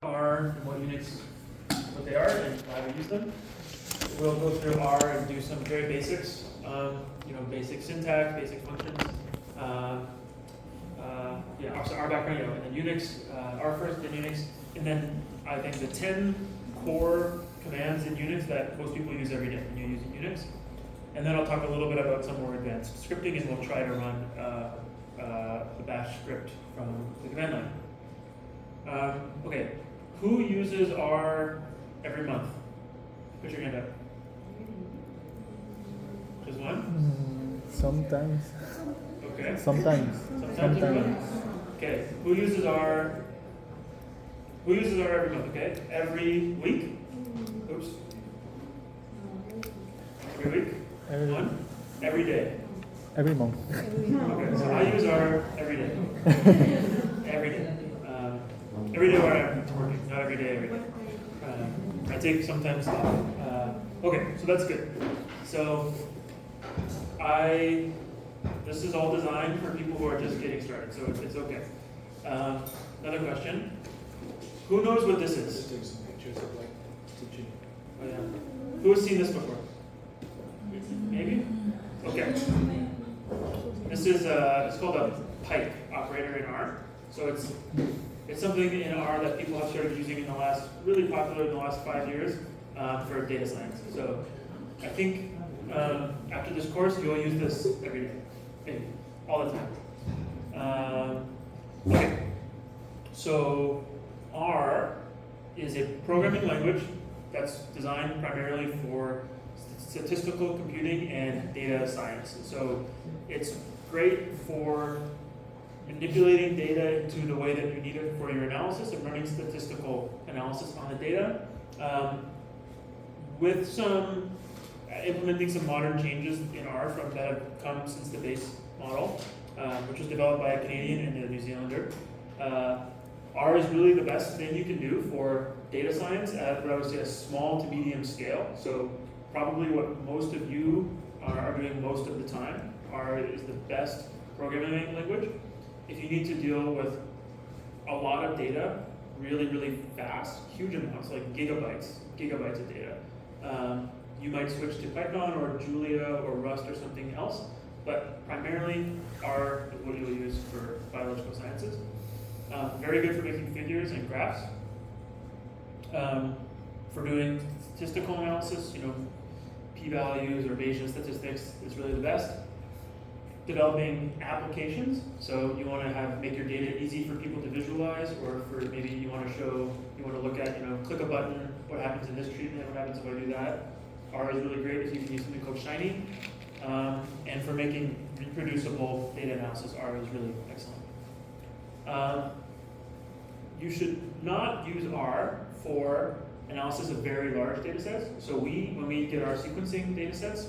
R and what units, what they are and why we use them. We'll go through R and do some very basics, basic syntax, basic functions. Also R background, and then Unix, R first, then Unix, and then I think the 10 core commands in Unix that most people use every day when you're using Unix. And then I'll talk a little bit about some more advanced scripting, and we'll try to run the bash script from the command line. Okay, who uses R every month? Put your hand up. Just one? Sometimes. Okay. Sometimes. Sometimes every month? Okay, who uses R? Who uses R every month? Okay, every week? Oops. Every week? One? Every day? Every month. Okay, so I use R every day. Every day. Every day while I'm working, not every day, every day. I take sometimes off. Okay, so that's good. So this is all designed for people who are just getting started, so it's okay. Another question. Who knows what this is? Just take some pictures of like teaching. Oh, yeah. Who has seen this before? Maybe? Okay. This is it's called a pipe operator in R. So it's something in R that people have started using really popular in the last 5 years for data science. So I think after this course, you'll use this every day, maybe, all the time. Okay. So R is a programming language that's designed primarily for statistical computing and data science. So it's great for manipulating data into the way that you need it for your analysis and running statistical analysis on the data, with implementing some modern changes in R that have come since the base model, which was developed by a Canadian and a New Zealander. R is really the best thing you can do for data science at what I would say a small to medium scale. So probably what most of you are doing most of the time. R is the best programming language. If you need to deal with a lot of data, really, really fast, huge amounts, like gigabytes of data, you might switch to Python or Julia or Rust or something else, but primarily R is what you'll use for biological sciences. Very good for making figures and graphs. For doing statistical analysis, p-values or Bayesian statistics is really the best. Developing applications, so you want to make your data easy for people to visualize, or for maybe you want to look at, click a button, what happens in this treatment, what happens if I do that. R is really great if you can use something called Shiny. And for making reproducible data analysis, R is really excellent. You should not use R for analysis of very large data sets. So when we get our sequencing data sets,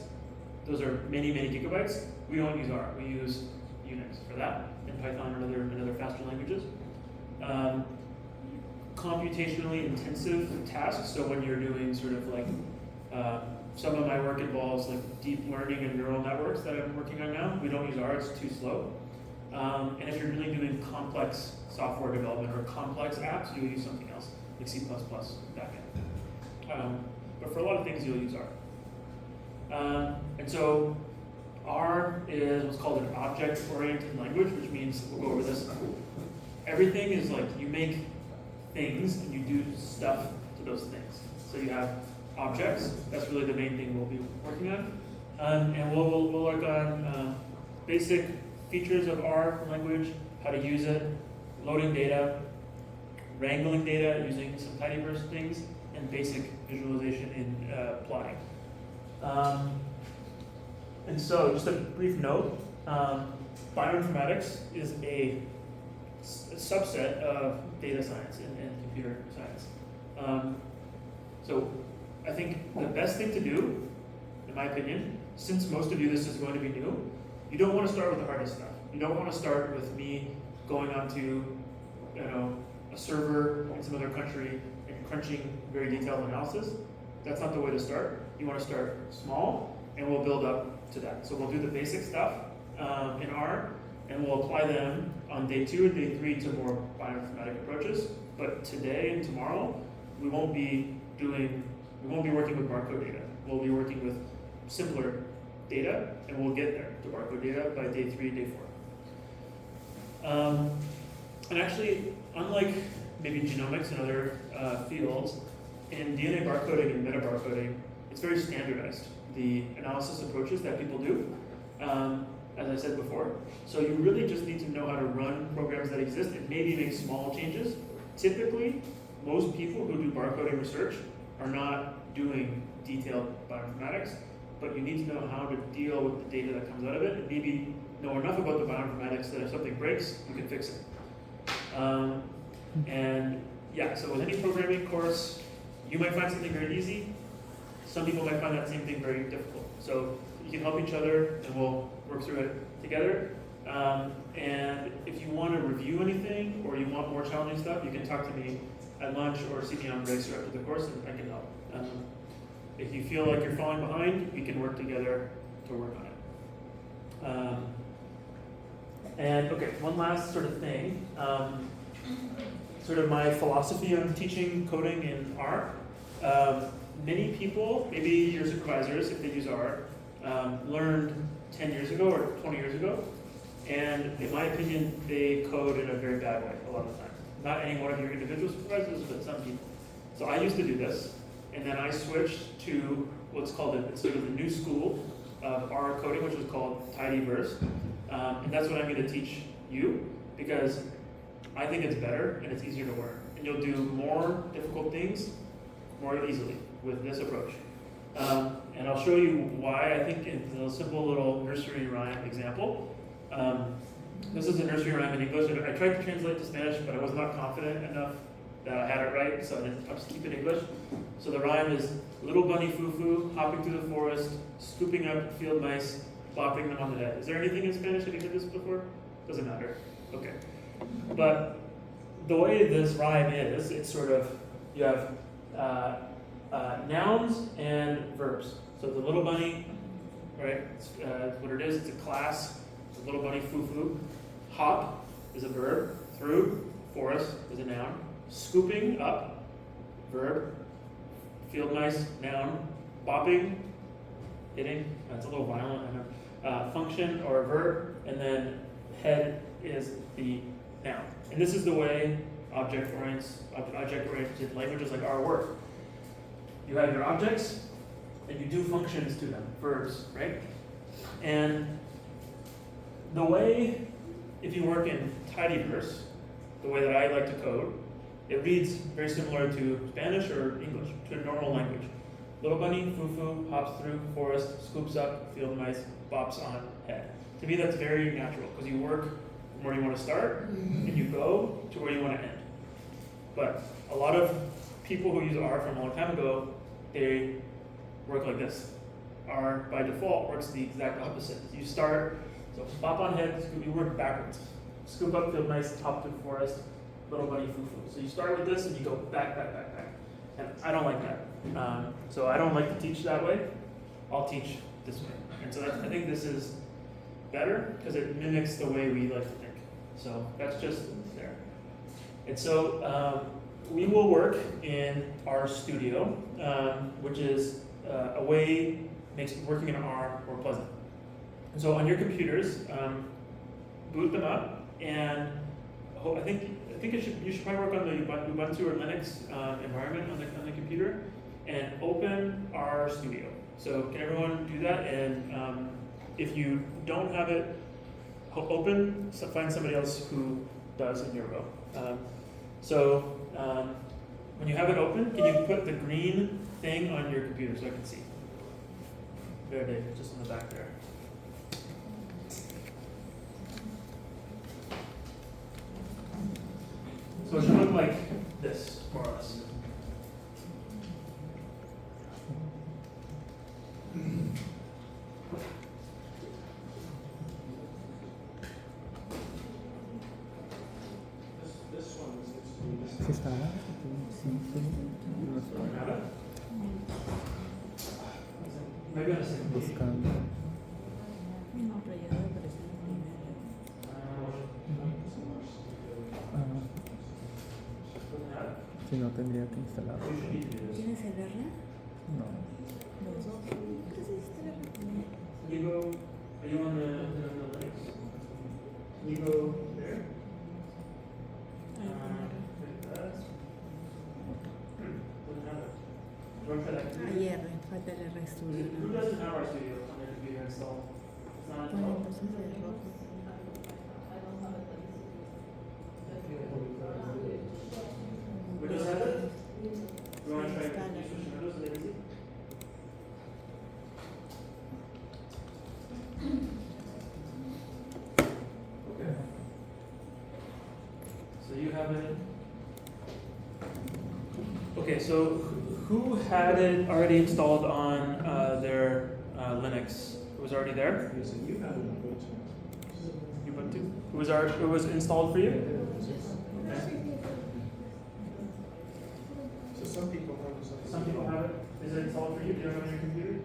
those are many, many gigabytes. We don't use R. We use Unix for that, and Python and other faster languages. Computationally intensive tasks. So when you're doing sort of like some of my work involves like deep learning and neural networks that I'm working on now. We don't use R. It's too slow. And if you're really doing complex software development or complex apps, you'll use something else, like C++ backend. But for a lot of things, you'll use R. And so R is what's called an object-oriented language, which means, we'll go over this, everything is like you make things and you do stuff to those things. So you have objects, that's really the main thing we'll be working on. And we'll work on basic features of R language, how to use it, loading data, wrangling data using some tidyverse things, and basic visualization in plotting. And so, just a brief note, bioinformatics is a subset of data science and computer science. So I think the best thing to do, in my opinion, since most of you this is going to be new, you don't want to start with the hardest stuff. You don't want to start with me going onto a server in some other country and crunching very detailed analysis. That's not the way to start. You want to start small, and we'll build up to that. So we'll do the basic stuff in R, and we'll apply them on day 2 and day 3 to more bioinformatic approaches. But today and tomorrow, we won't be working with barcode data. We'll be working with simpler data, and we'll get there to barcode data by day 3, day 4. And actually, unlike maybe genomics and other fields, in DNA barcoding and metabar coding, it's very standardized, the analysis approaches that people do, as I said before. So you really just need to know how to run programs that exist and maybe make small changes. Typically, most people who do barcoding research are not doing detailed bioinformatics, but you need to know how to deal with the data that comes out of it and maybe know enough about the bioinformatics that if something breaks, you can fix it. And yeah, so with any programming course, you might find something very easy. Some people might find that same thing very difficult. So you can help each other and we'll work through it together. And if you want to review anything or you want more challenging stuff, you can talk to me at lunch or see me on breaks or after the course and I can help. If you feel like you're falling behind, we can work together to work on it. And okay, one last sort of thing. Sort of my philosophy on teaching coding in R. Many people, maybe your supervisors, if they use R, learned 10 years ago or 20 years ago, and in my opinion, they code in a very bad way a lot of the time. Not any one of your individual supervisors, but some people. So I used to do this, and then I switched to what's called it's sort of the new school of R coding, which was called tidyverse, and that's what I'm going to teach you because I think it's better and it's easier to learn, and you'll do more difficult things more easily with this approach. And I'll show you why I think in a simple little nursery rhyme example. This is a nursery rhyme in English. I tried to translate to Spanish, but I was not confident enough that I had it right, so I'll just keep it in English. So the rhyme is, little bunny foo-foo, hopping through the forest, scooping up field mice, bopping them on the head. Is there anything in Spanish? Have you heard this before? Doesn't matter. Okay. But the way this rhyme is, it's sort of, you have nouns and verbs. So the little bunny, right, what it is, it's a class. The little bunny foo-foo. Hop is a verb. Through, forest is a noun. Scooping up, verb. Field mice, noun. Bopping, hitting, that's a little violent, I know. Function or a verb, and then head is the noun. And this is the way object-oriented languages like R work. You have your objects, and you do functions to them, verbs, right? And the way, if you work in tidyverse, the way that I like to code, it reads very similar to Spanish or English, to a normal language. Little bunny, foo-foo, hops through forest, scoops up field mice, bops on head. To me, that's very natural, because you work from where you want to start, and you go to where you want to end. But a lot of people who use R from a long time ago, they work like this. R, by default, works the exact opposite. You start, so bop on head, you work backwards. Scoop up field mice, hop through forest, little bunny foo-foo. So you start with this, and you go back. And I don't like that. So I don't like to teach that way. I'll teach this way. And so I think this is better, because it mimics the way we like to think. So that's just there. And so we will work in our studio, which is a way makes working in R more pleasant. And so on your computers, boot them up, and I think you should probably work on the Ubuntu or Linux environment on the computer, and open our studio. So can everyone do that? And if you don't have it open, so find somebody else who does in your row. When you have it open, can you put the green thing on your computer so I can see? There, Dave, just on the back there. So it should look like this, more or less. This one is Si está Maybe on a second page. buscando. No, pero ya debe aparecer en primero. Si no, tendría que instalar. ¿Tienes el R? No. Los dos. ¿Qué hiciste el R? You go, are you on the Linux? You go there. Ah, con R. Doesn't have it. Do you want to try that? Hay R, falta el R Studio. Who ¿no? doesn't have our studio on their computer installed? It's not Bueno, installed. entonces el rojo. Windows has it? You want to try Instala. to switch to Windows so they can see? Okay. So you have it. Okay, so who had it already installed on their Linux? It was already there? You said you had an Ubuntu. Ubuntu? It was installed for you? Okay. So some people have something. Some people have it. Is it installed for you? Do you have it on your computer?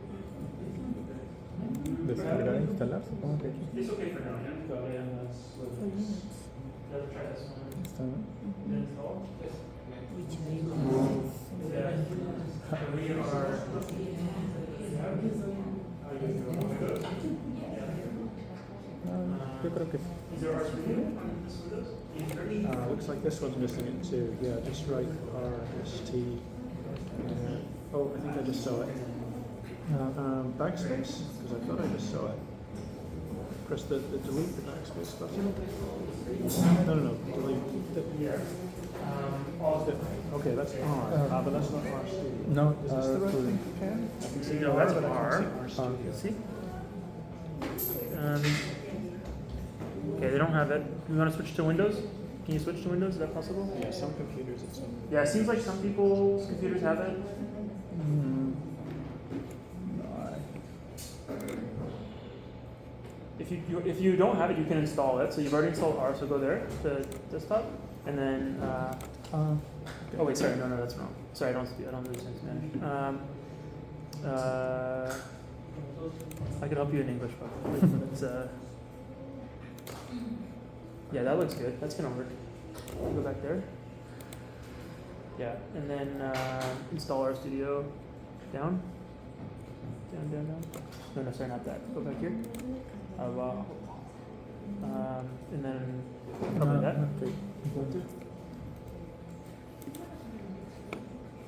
Descargar e instalar, supongo que aquí. It's okay for now, yeah? Got it, and that's Con what it is. Linux. Let's try this one. Está, ¿no? Is it installed? Which name? Yeah. So we are. Yo creo que sí. Is there RStudio on this Windows? Can you search? Looks like this one's missing it too. Yeah, just write RST. Oh, I think I just saw it. Backspace? Because I thought I just saw it. Press the delete the backspace button. No, delete. Yeah. All The, okay, that's R. But that's not RStudio. No, Is this the right Studio. thing, Ken? I can see No, that's but I R. can't see RStudio. See? Okay, they don't have it. You want to switch to Windows? Can you switch to Windows? Is that possible? Yeah, some computers it's some. Yeah, it seems like some people's computers have it. Mm, no, If you don't have it, you can install it. So you've already installed R, so go there to desktop, and then. Oh wait, sorry, no, that's wrong. Sorry, I don't do this in Spanish. I could help you in English, probably. But it's yeah, that looks good. That's gonna work. Go back there. Yeah, and then install RStudio. Down. No, sorry, not that. Go back here. Wow. And then probably that. okay.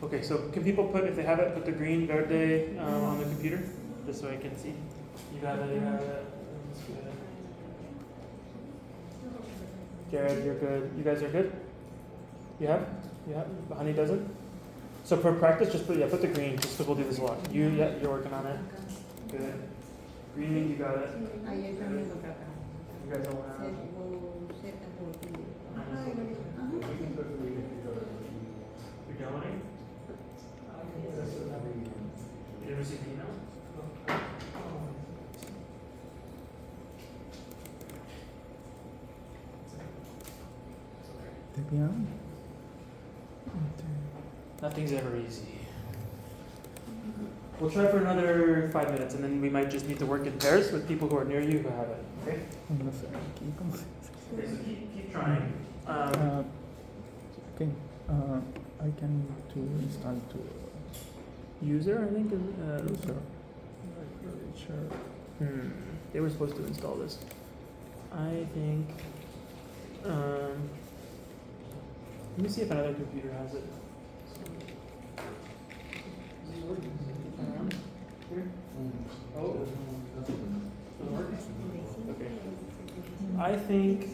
Okay, so can people put, if they have it, put the green verde on the computer, just so I can see? You got it. That's good. Jared, you're good. You guys are good? You have? Honey doesn't? So for practice, just put the green, just because we'll do this a lot. You're working on it. Good. Green, you got it. Ayer también lo tratamos. You guys all have. You're downloading? You didn't receive the email? Debian. Nothing's ever easy. We'll try for another 5 minutes, and then we might just need to work in pairs with people who are near you who have it. Okay? No sé, aquí, ¿cómo se dice? Okay, so keep trying. Okay, I can to install to User, I think. user. Sure. They were supposed to install this. I think. Let me see if another computer has it. Here? Oh. Doesn't work? Okay. I think.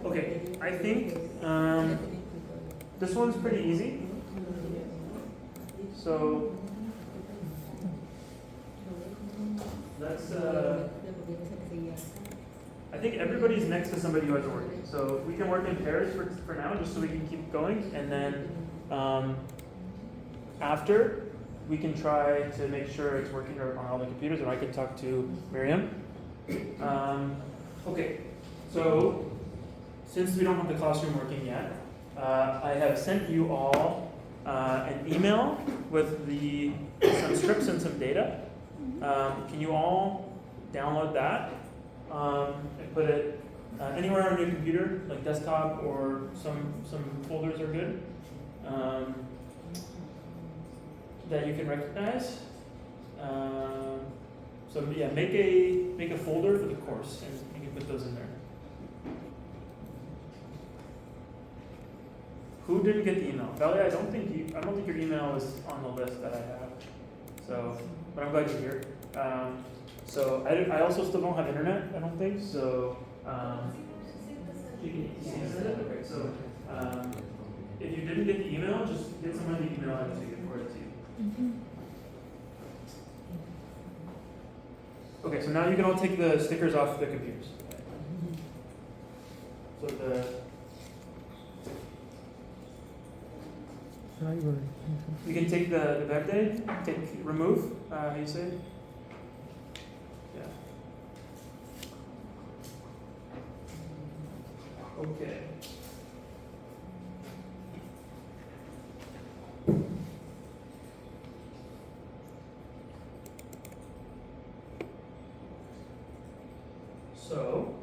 Okay, I think this one's pretty easy. So let's. I think everybody's next to somebody who has a working. So we can work in pairs for now, just so we can keep going, and then after we can try to make sure it's working on all the computers, and I can talk to Miriam. Okay, so since we don't have the classroom working yet, I have sent you all an email with some scripts and some data. Can you all download that and put it anywhere on your computer, like desktop or some folders are good that you can recognize. So yeah, make a folder for the course, and you can put those in there. Who didn't get the email? Valerie, I don't think your email is on the list that I have. So, but I'm glad you're here. So I also still don't have internet. I don't think so. You can see it. Okay. So if you didn't get the email, just get someone to email it to you, forward it to you. Okay. So now you can all take the stickers off the computers. So Library. you can take the verde, remove, how you say it? Yeah. Okay. So,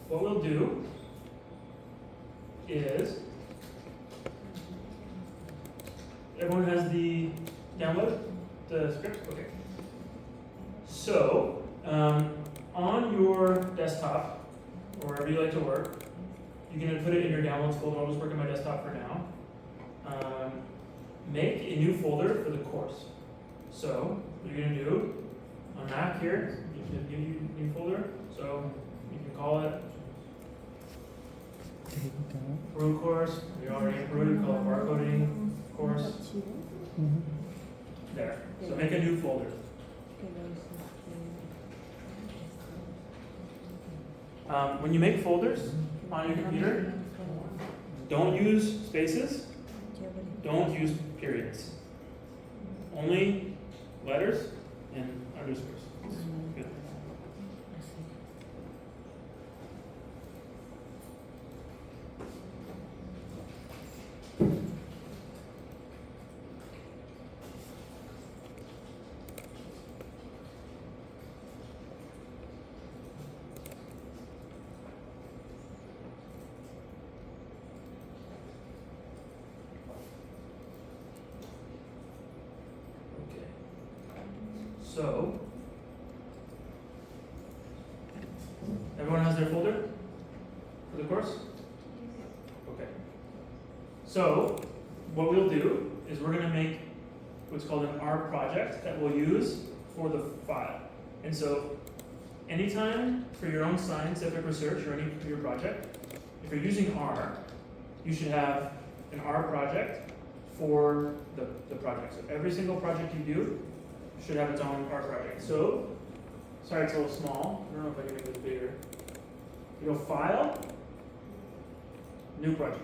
what we'll do is, everyone has the download, the script? Okay. So, on your desktop, or wherever you like to work, you can put it in your downloads folder. I'll just work on my desktop for now. Make a new folder for the course. So, what you're going to do, on Mac here, you can give you a new folder. So, you can call it Peru course. You're already in Peru, you call it barcoding course. There. So make a new folder. When you make folders on your computer, don't use spaces, don't use periods. Only letters and underscores. Good. So, everyone has their folder for the course? Okay. So, what we'll do is we're going to make what's called an R project that we'll use for the file. And so, anytime for your own scientific research or any for your project, if you're using R, you should have an R project for the project. So every single project you do should have its own R project. So, sorry it's a little small. I don't know if I can make this bigger. You go File, New Project.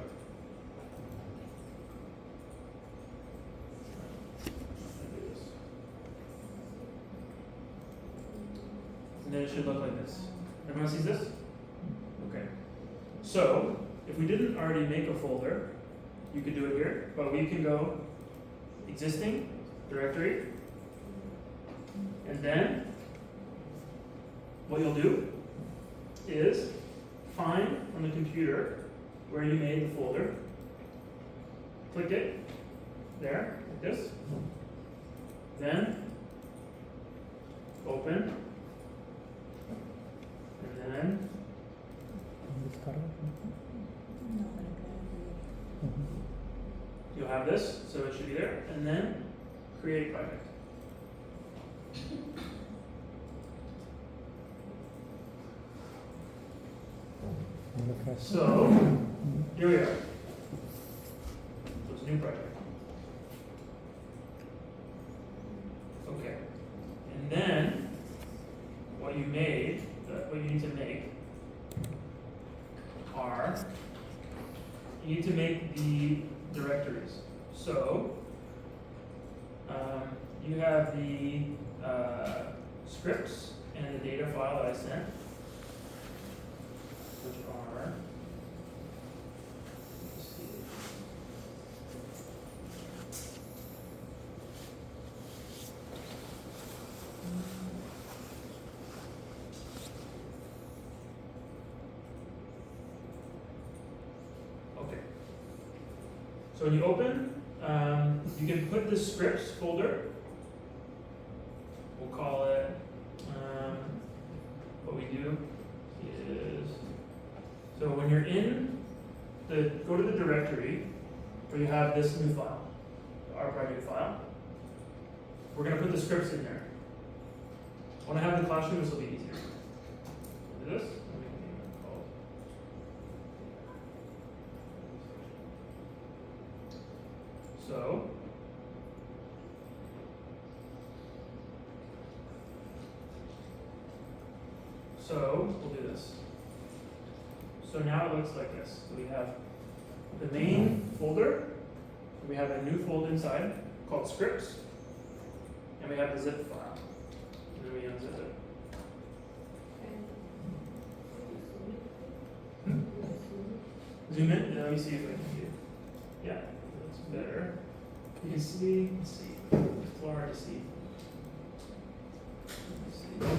And then it should look like this. Everyone sees this? Okay. So, if we didn't already make a folder, you could do it here, but we can go Existing, Directory, and then what you'll do is find on the computer where you made the folder, click it there, like this, then open, and then you'll have this, so it should be there, and then create project. So, here we are. So it's a new project. Okay. And then, what you made, what you need to make are, you need to make the directories. So, you have the scripts and the data file that I sent, which are, let's see. So when you open, you can put the scripts folder. We'll call it, what we do is, so when you're in go to the directory where you have this new file, our project file. We're going to put the scripts in there. When I have the classroom, this will be easier. Do this. So we'll do this. So now it looks like this. So we have the main folder. We have a new folder inside called scripts. And we have the zip file. And then we unzip it. Zoom in, let me see if I can see it. Yeah, that's better. You can see, let's see. It's a little hard to see. Can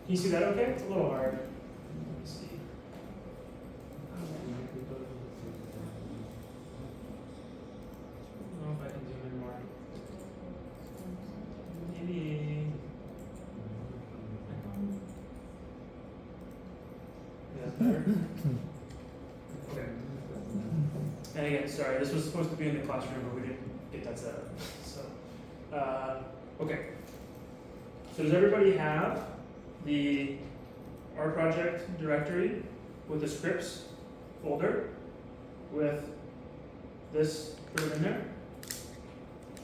you see that okay? It's a little hard. Let me see. I don't know if I can zoom in more. Maybe. Yeah, better. Okay. And again, sorry, this was supposed to be in the classroom, but we didn't get that set up. So, okay. So does everybody have the R project directory with the scripts folder with this put it in there?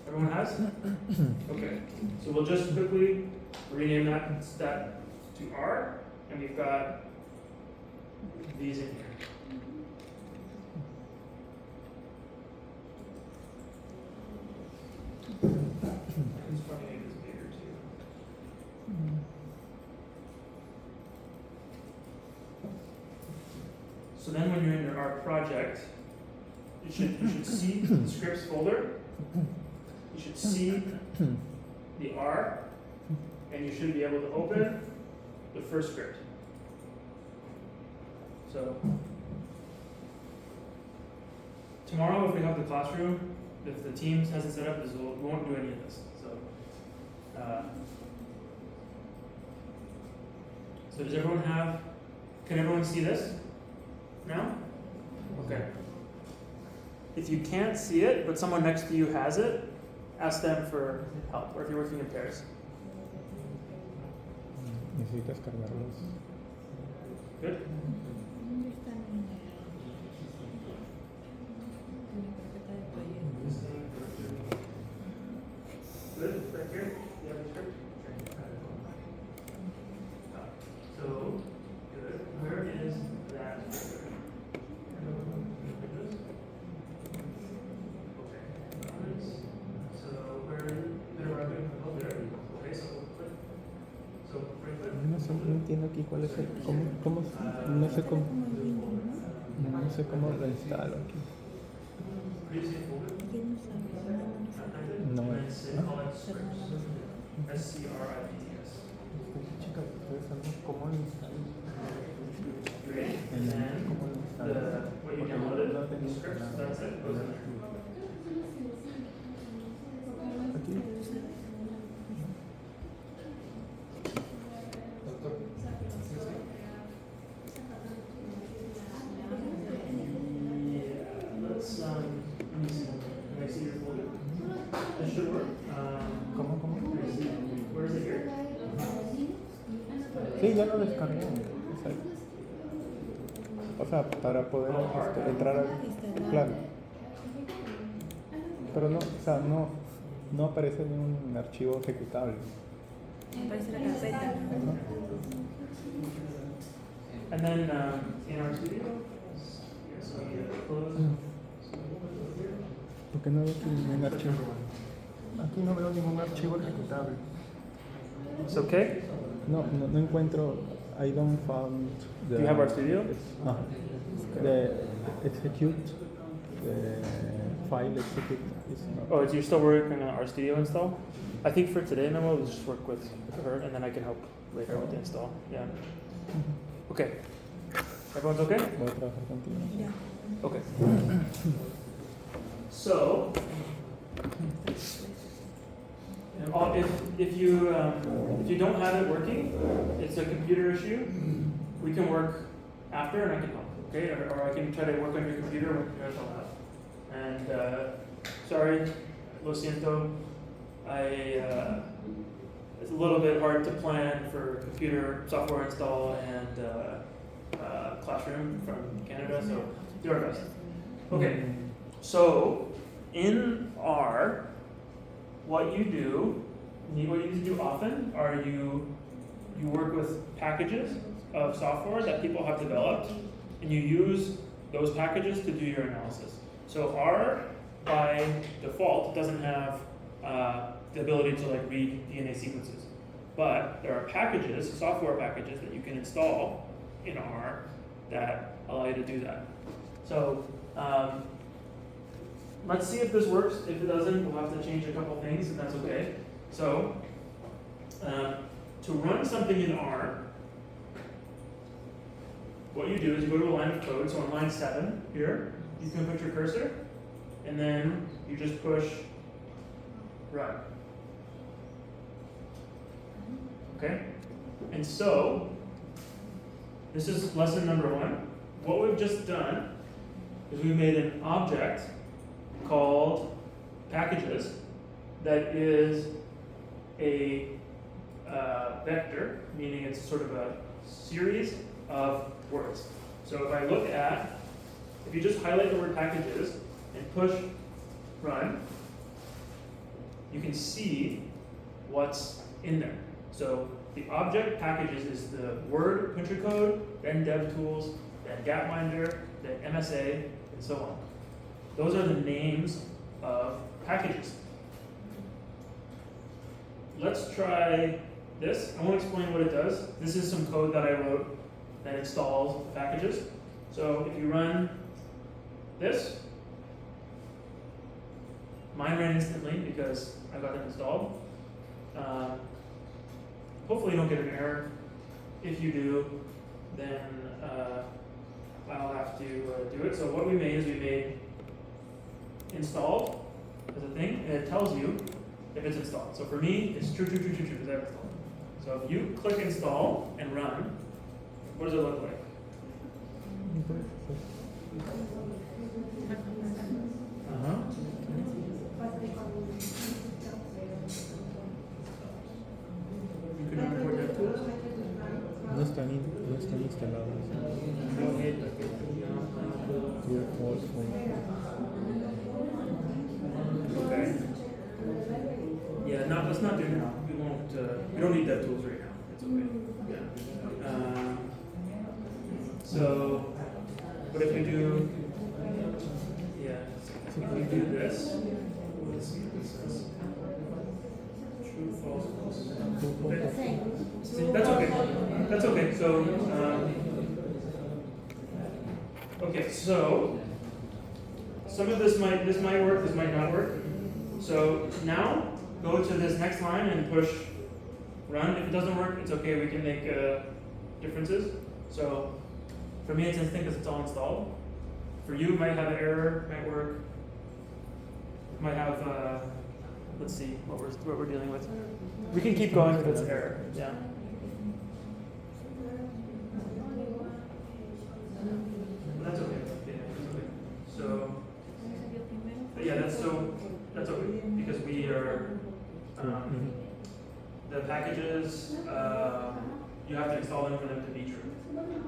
Everyone has? Okay. So we'll just quickly rename that to R, and we've got these in here. Let's probably make this bigger too. So then when you're in your R project, you should see the scripts folder, you should see the R, and you should be able to open the first script. So tomorrow, if we have the classroom, if the Teams hasn't set up, we won't do any of this. So does everyone have? Can everyone see this now? Okay. If you can't see it, but someone next to you has it, ask them for help, or if you're working in pairs. Necesitas cargarlos. Good. ¿Dónde están en la carpeta de proyectos? Good. Right here. You have the script. So good. Where is that? No entiendo aquí cuál es el, cómo, no sé cómo, no sé cómo lo instalo aquí. ¿Quién no sabe? No, SCRIPS. Chica, ustedes saben cómo lo instalo. Great. And then ¿Cómo lo instalo? what you downloaded, the scripts, that's it, goes in there. Aquí. Let me see. Can I see your folder? This should work. ¿Cómo? Can I see? Where is it here? Sí, ya lo descargué. O sea, para poder entrar al... Claro. Pero no, o sea, no aparece ni un archivo ejecutable. Aparece la carpeta. And then in our studio, so we close. Porque no hay aquí ningún archivo. Aquí no veo ningún archivo ejecutable. It's okay. No encuentro. I don't found the. Do you have our studio? The execute, the file execute is not. Oh, you're still working on our studio install? I think for today, Memo, we'll just work with her, and then I can help later with the install. Yeah. Okay. Everyone's okay? Voy a trabajar contigo. Ya. Okay. So, if you don't have it working, it's a computer issue. We can work after, and I can help. Okay, or I can try to work on your computer when you guys don't have. And sorry, lo siento. It's a little bit hard to plan for computer software install and classroom from Canada, so do our best. Okay, so in R, what you need to do often are you work with packages of software that people have developed, and you use those packages to do your analysis. So R, by default, doesn't have the ability to like read DNA sequences, but there are packages, software packages that you can install in R that allow you to do that. So let's see if this works. If it doesn't, we'll have to change a couple things, and that's okay. So to run something in R, what you do is you go to a line of code. So on line 7 here, you can put your cursor, and then you just push run. Okay? And so, this is lesson number 1. What we've just done is we've made an object called packages that is a vector, meaning it's sort of a series of words. So if you just highlight the word packages and push run, you can see what's in there. So the object packages is the word puncher code, then DevTools, then Gapminder, then MSA, and so on. Those are the names of packages. Let's try this. I won't explain what it does. This is some code that I wrote that installs the packages. So if you run this, mine ran instantly because I got it installed. Hopefully you don't get an error. If you do, then I'll have to do it. So what we made is we made installed as a thing, and it tells you if it's installed. So for me, it's true, because I've installed. So if you click install and run, what does it look like? Uh-huh. You can import DevTools. No están instalados. True, false, Okay. Yeah, no, let's not do it now. We won't. We don't need DevTools right now. It's okay. Yeah. So, what if we do? Yeah. If we do this, let's see what this says. True, false, false. Okay. See, that's okay. That's okay. So, okay. So, some of this might work. This might not work. So now go to this next line and push run. If it doesn't work, it's okay. We can make differences. So for me, it's instant because it's all installed. For you, it might have an error. Might work. Might have. Let's see what we're dealing with. We can keep going if it's error. Yeah. That's okay. Yeah, that's okay. So. But yeah, that's okay because we are the packages. You have to install them for them to be true.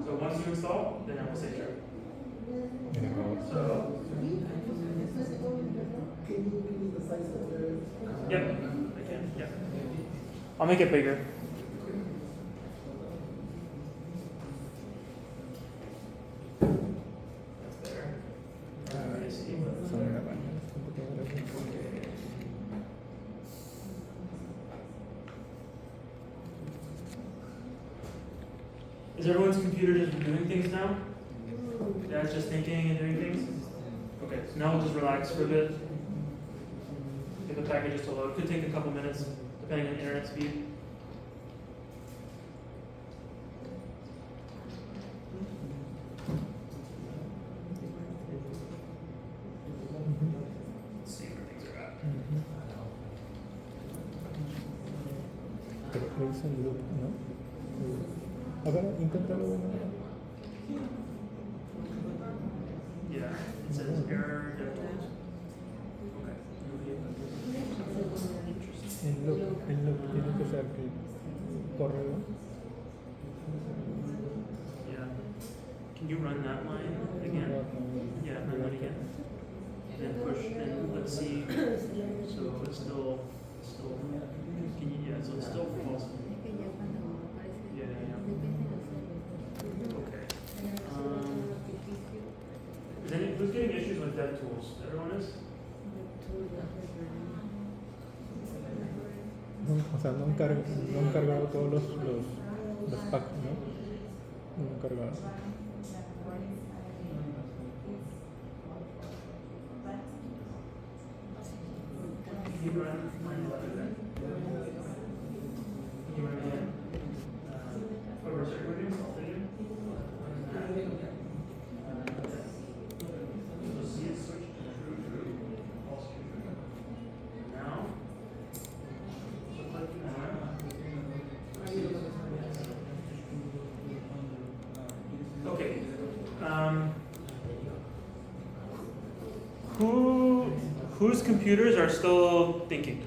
So once you install, then it will say true. So. Yep, I can. Yeah. I'll make it bigger. That's there. I see. Is everyone's computer just doing things now? Yeah, it's just thinking and doing things? Okay, so now we'll just relax for a bit. Get the packages to load. Could take a couple minutes, depending on internet speed. Es en loop, ¿no? A ver, inténtalo de nuevo. Yeah, it says error DevTools. Okay. En loop tiene que ser el correo. Yeah. Can you run that line again? Yeah, run that again. And push, and let's see. So it's still, can you, yeah, so it's still false. Es que ya cuando aparece, Yeah, yeah, yeah. depende de los servidores. Okay. Who's getting issues with DevTools? Everyone is? No, o sea, no han cargado todos los packs, ¿no? No han cargado. Can you run line 11 then? Can you run again? Oh, we're sorry, we're doing something again? So see it switch to true, true, false, true, true. Now, so click on. Okay. Whose computers are still thinking?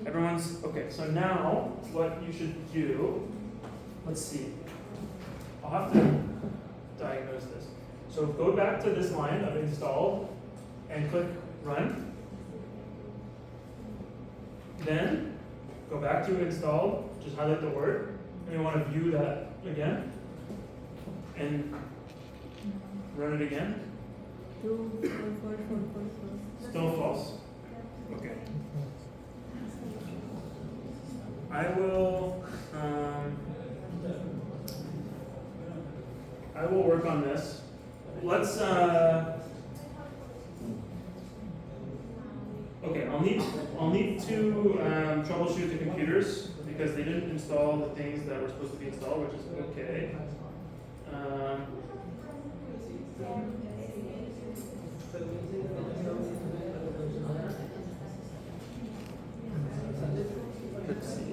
Everyone's okay. So now, what you should do? Let's see. I'll have to diagnose this. So go back to this line of installed and click run. Then go back to installed. Just highlight the word, and you want to view that again, and run it again. Still false. Okay. I will work on this. Let's okay, I'll need to troubleshoot the computers because they didn't install the things that were supposed to be installed, which is okay. Let's see.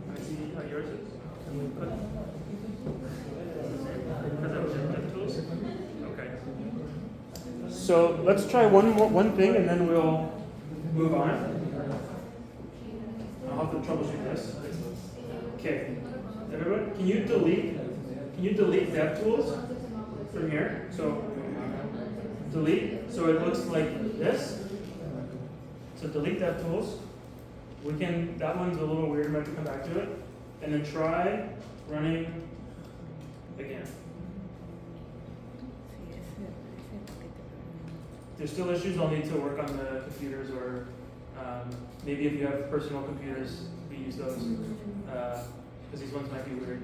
Can I see how yours is? Because that was in DevTools? Okay. So let's try one thing and then we'll move on. I'll have to troubleshoot this. Okay. Everyone, can you delete DevTools from here? So delete. So it looks like this. So delete DevTools. That one's a little weird, might have to come back to it. And then try running again. There's still issues, I'll need to work on the computers or maybe if you have personal computers, we use those. Because these ones might be weird.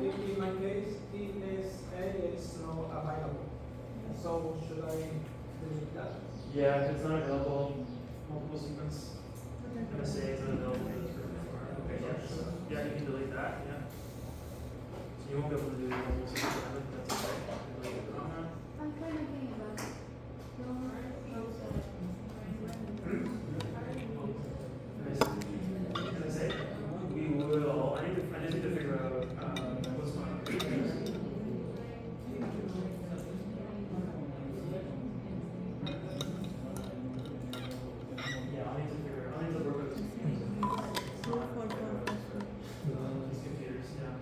In my case, ESA is not available. So should I delete that? Yeah, if it's not available, multiple sequence MSA is not available. Okay, yes. Yeah, you can delete that, yeah. So you won't be able to do multiple sequence, that's okay. Delete the comma. MSA, we will, I need to figure out what's going on. Yeah, I need to work with these computers, yeah.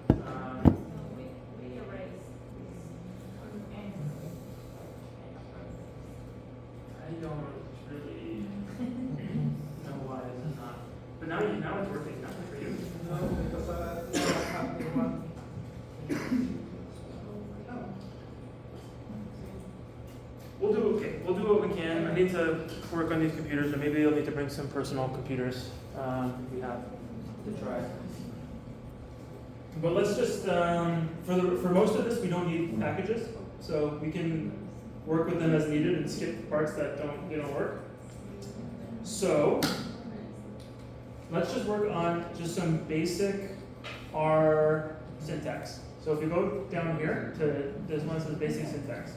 I don't really know why this is not, but now it's working, now for you. No, because I have the one. We'll do what we can. I need to work on these computers, or maybe I'll need to bring some personal computers we have to try. But let's just for most of this we don't need packages, so we can work with them as needed and skip the parts that don't work. So let's just work on just some basic R syntax. So if you go down here to this one that says basic syntax.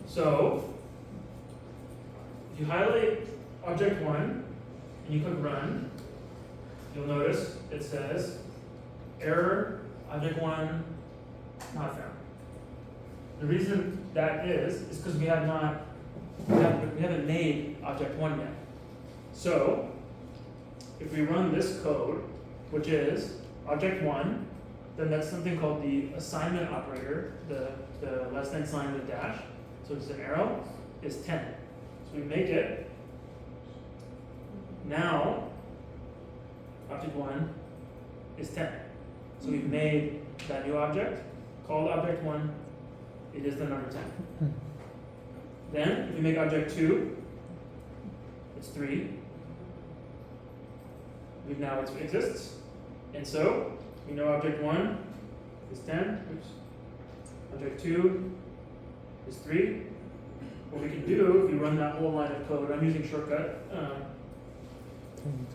So, if you highlight object 1 and you click run, you'll notice it says error, object 1 not found. The reason that is because we haven't made object 1 yet. So, if we run this code, which is object 1, then that's something called the assignment operator, the less than sign with a dash. So it's an arrow, is 10. So we make it. Now, object 1 is 10. So we've made that new object, called object 1, it is the number 10. Then, if we make object 2, it's 3. Now it exists. And so, we know object 1 is 10. Oops. Object 2 is 3. What we can do, if we run that whole line of code, I'm using shortcut,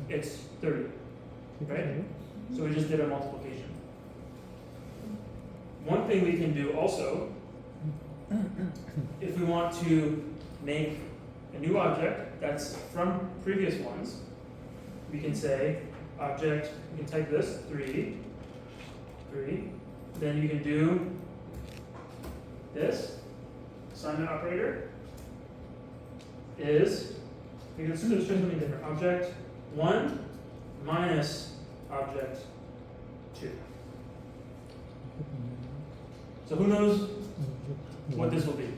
it's 30, right? So we just did a multiplication. One thing we can do also, if we want to make a new object that's from previous ones, we can say object, we can type this, 3, then you can do this, assignment operator is, we can switch something different, object 1 minus object 2. So who knows what this will be?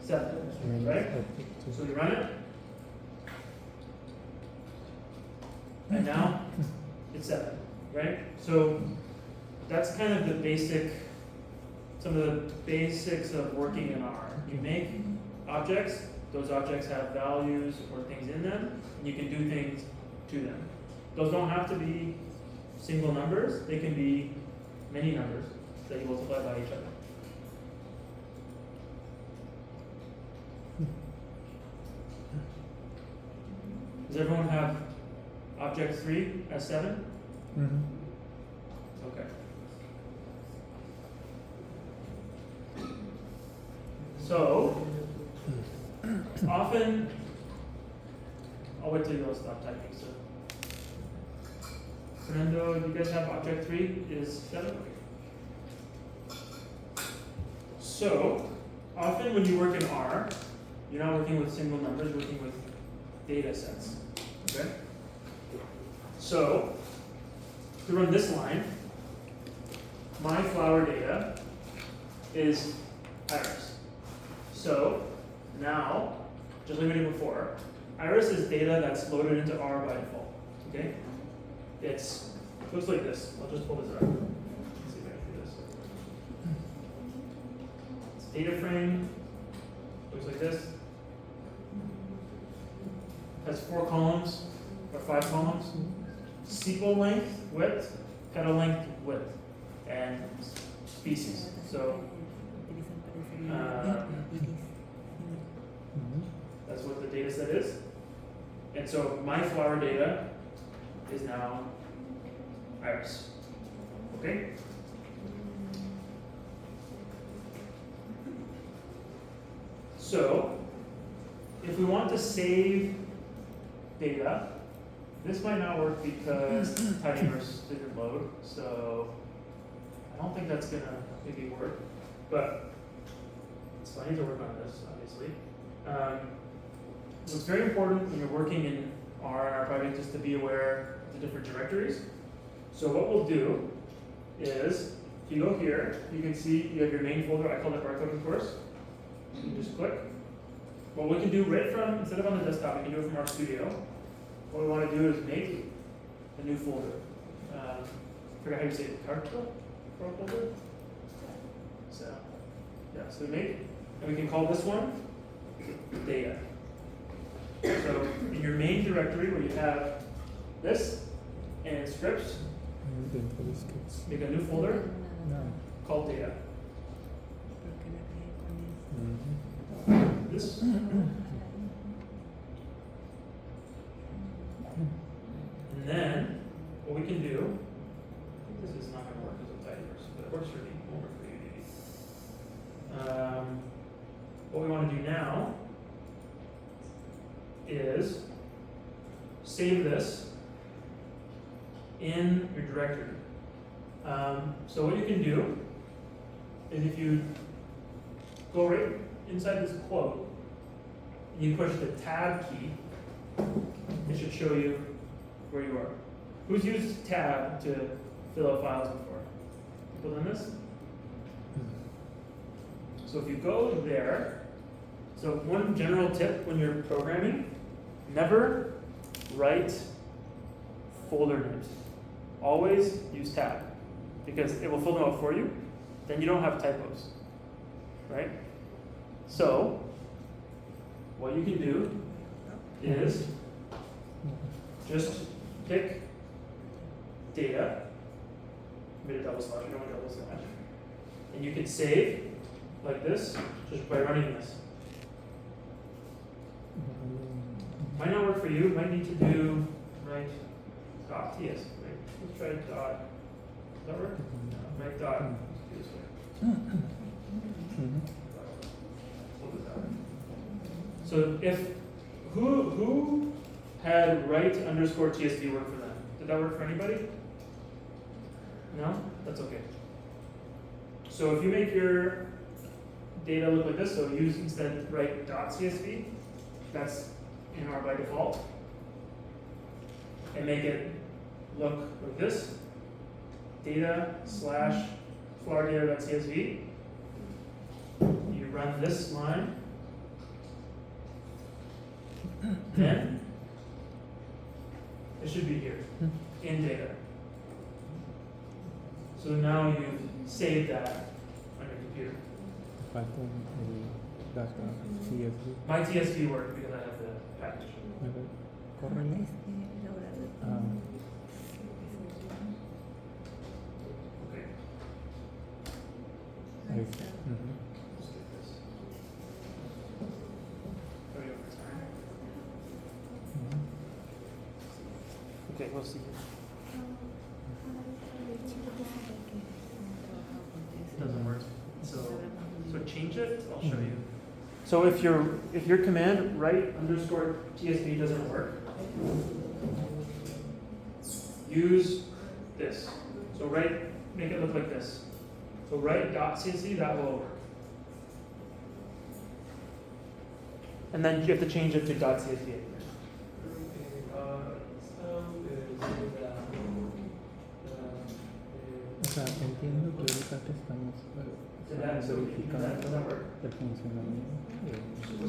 7, right? So we run it. And now it's 7, right? So that's kind of the basic, some of the basics of working in R. You make objects, those objects have values or things in them, and you can do things to them. Those don't have to be single numbers, they can be many numbers that you multiply by each other. Does everyone have object 3 as 7? Okay. So, often, I'll wait till you all stop typing. So, Fernando, you guys have object 3 is 7? So, often when you work in R, you're not working with single numbers, you're working with data sets. Okay? So, to run this line, my flower data is iris. So, now, just like we did before, iris is data that's loaded into R by default. Okay? Looks like this. I'll just pull this out. Let's see if I can do this. It's data frame. Looks like this. Has 4 columns or 5 columns. Sepal length, width, petal length, width, and species. So that's what the data set is. And so my flower data is now iris. Okay? So if we want to save data, this might not work because tidyverse didn't load, so I don't think that's gonna maybe work, but so I need to work on this, obviously. What's very important when you're working in R and R project is to be aware of the different directories. So what we'll do is, if you go here, you can see you have your main folder. I call it barcode, of course. You can just click. What we can do right from, instead of on the desktop, we can do it from our studio. What we want to do is make a new folder. I forgot how you say it, carto for a folder? So, yeah, so we make, and we can call this one data. So in your main directory where you have this and scripts, make a new folder called data. This. And then what we can do This is not going to work as a tidy person, but it works for me. It won't work for you, maybe. What we want to do now is save this in your directory. So what you can do is if you go right inside this quote, and you push the tab key, it should show you where you are. Who's used tab to fill out files before? People done this? So if you go there, so one general tip when you're programming, never write folder names. Always use tab, because it will fill them out for you. Then you don't have typos, right? So what you can do is just pick data, made a double slash, you don't want a double slash, and you can save like this just by running this. Might not work for you, might need to do right dot ts, right? Let's try dot, does that work? No, right dot, let's do this way. We'll do that. So if, who had right underscore tsv work for them? Did that work for anybody? No? That's okay. So if you make your data look like this, so use instead right dot csv, that's in R by default, and make it look like this, data slash floordata.csv. You run this line, then it should be here in data. So now you've saved that on your computer. Falta el data CSV. My TSV worked because I have the package. A ver, córrele. Es que la hora de Okay. Ahí está. Let's get this. Hurry over time. Okay, we'll see. It doesn't work. So change it. I'll show you. So if your command right underscore tsv doesn't work, use this. So make it look like this. So write .csv, that will work. And then you have to change it to .csv. O sea, entiendo que ahorita que estamos verificando el funcionamiento. O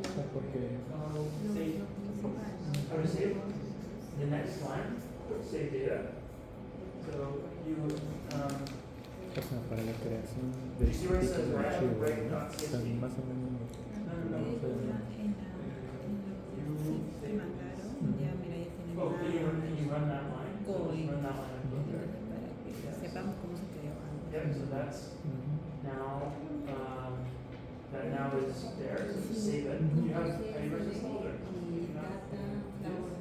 sea, porque How to save? The next line, save data. So you, o sea, para la creación de You see where it tipo says de right- archivo, right ¿no? dot O sea, CSV? más o menos no, no. vamos a ver. te mandaron, ya mira, ya tenemos Oh, can you run that line? So Going. just run that line. para que sepamos cómo se creó algo. Yep, so that's now, that now is there, so just save it. You have versus folder. Y data, la hora.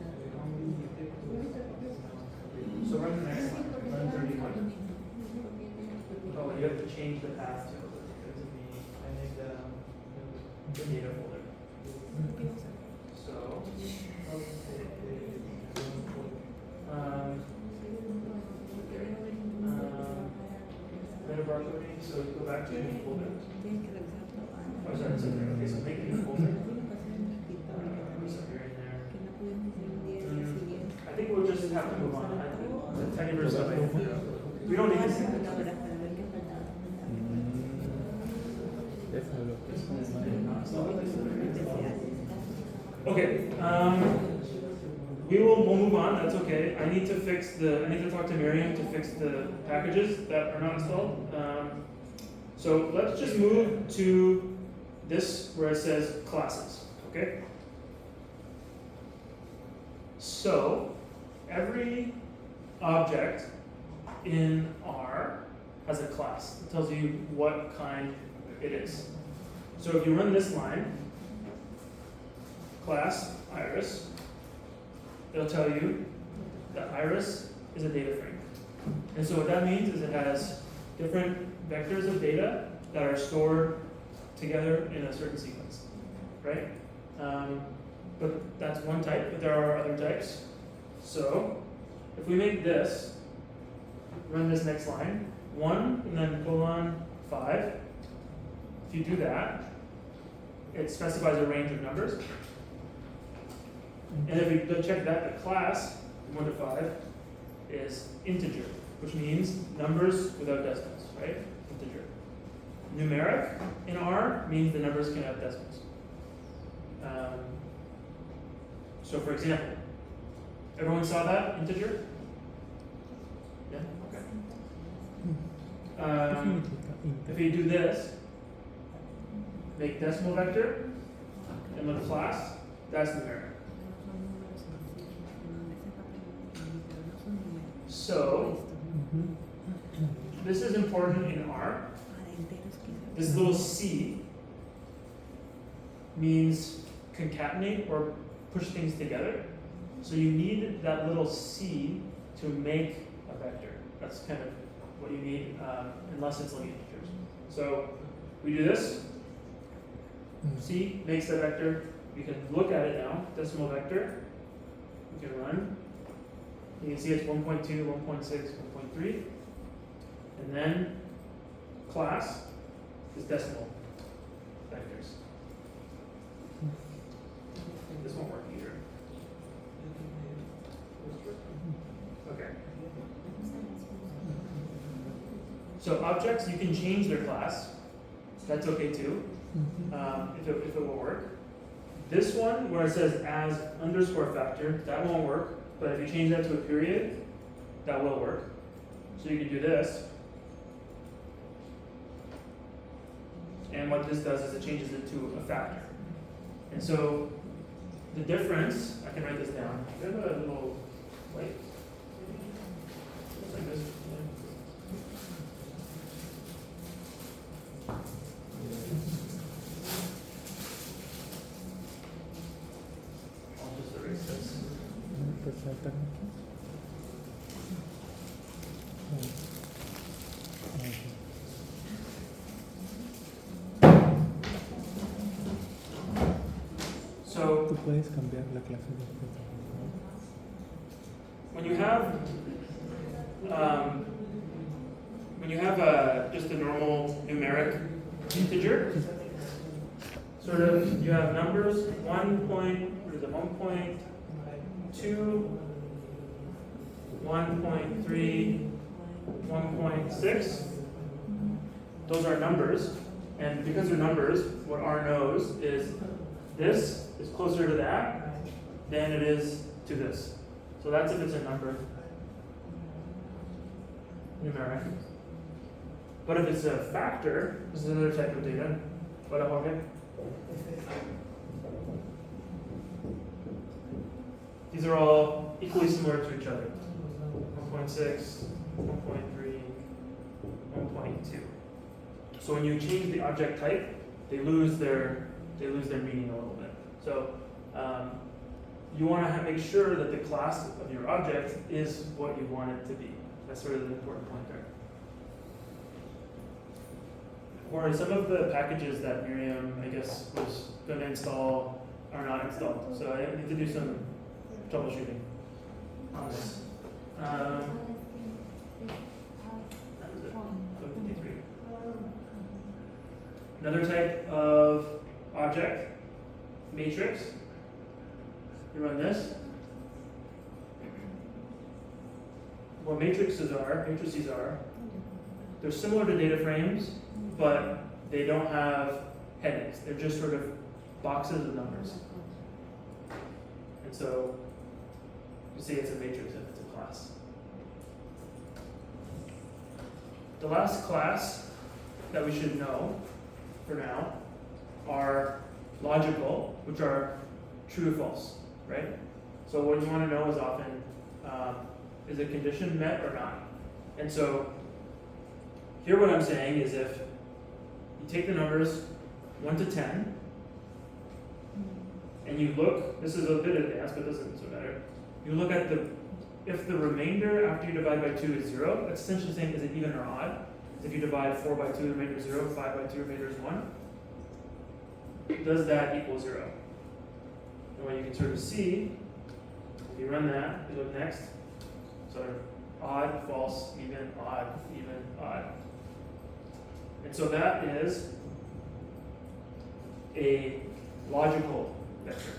So run the next line, run 31. Oh, you have to change the path to it, because of the data folder. So, metabar coding, so go back to the folder. Tienes que revisarlo Oh, antes. sorry, it's in there. Okay, so make a new folder. Lo que pasa en el escritorio So también, you're in there. que no pudimos hacer un día al día siguiente. I think we'll just have to move on. The tiny version stuff I can figure out. We don't need to see La this. hora para ver qué faltaba. Eso es lo que es más. Okay, we'll move on, that's okay. I need to talk to Miriam to fix the packages that are not installed. So let's just move to this where it says classes, okay? So every object in R has a class. It tells you what kind it is. So if you run this line, class iris, it'll tell you that iris is a data frame. And so what that means is it has different vectors of data that are stored together in a certain sequence, right? But that's one type, but there are other types. So if we make this, run this next line, 1 and then colon 5, if you do that, it specifies a range of numbers. And if we check that, the class, 1 to 5, is integer, which means numbers without decimals, right? Integer. Numeric in R means the numbers can have decimals. So for example, everyone saw that integer? Yeah, okay. If we do this, make decimal vector, and with class, that's numeric. So, this is important in R. This little C means concatenate or push things together. So you need that little C to make a vector. That's kind of what you need unless it's like integers. So we do this. C makes the vector. You can look at it now, decimal vector. You can run. You can see it's 1.2, 1.6, 1.3. And then class is decimal vectors. This won't work either. Okay. So objects, you can change their class. That's okay too, if it will work. This one, where it says as underscore factor, that won't work. But if you change that to a period, that will work. So you can do this. And what this does is it changes it to a factor. And so the difference, I can write this down. I have a little white. Like this. I'll just erase this. So, tú puedes cambiar la clase después. when you have just a normal numeric integer, sort of you have numbers 1.2, 1.3, 1.6. Those are numbers, and because they're numbers, what R knows is this is closer to that than it is to this. So that's if it's a number, numeric. But if it's a factor, this is another type of data. What up, okay? These are all equally similar to each other. 1.6, 1.3, 1.2. So when you change the object type, they lose their meaning a little bit. So you want to make sure that the class of your object is what you want it to be. That's sort of the important point there. Or some of the packages that Miriam, I guess, was going to install are not installed. So I need to do some troubleshooting on this. That was it. 53. Another type of object, matrix. You run this. What matrices are, they're similar to data frames, but they don't have headings. They're just sort of boxes of numbers. And so you say it's a matrix if it's a class. The last class that we should know for now are logical, which are true or false, right? So what you want to know is often, is a condition met or not? And so here what I'm saying is if you take the numbers 1 to 10, and you look, this is a bit advanced, but it doesn't matter. You look at the if the remainder after you divide by 2 is 0, that's essentially saying is it even or odd? If you divide 4 by 2, the remainder is 0, 5 by 2, remainder is 1. Does that equal 0? And what you can sort of see, if you run that, you look next, sort of odd, false, even, odd, odd. And so that is a logical vector.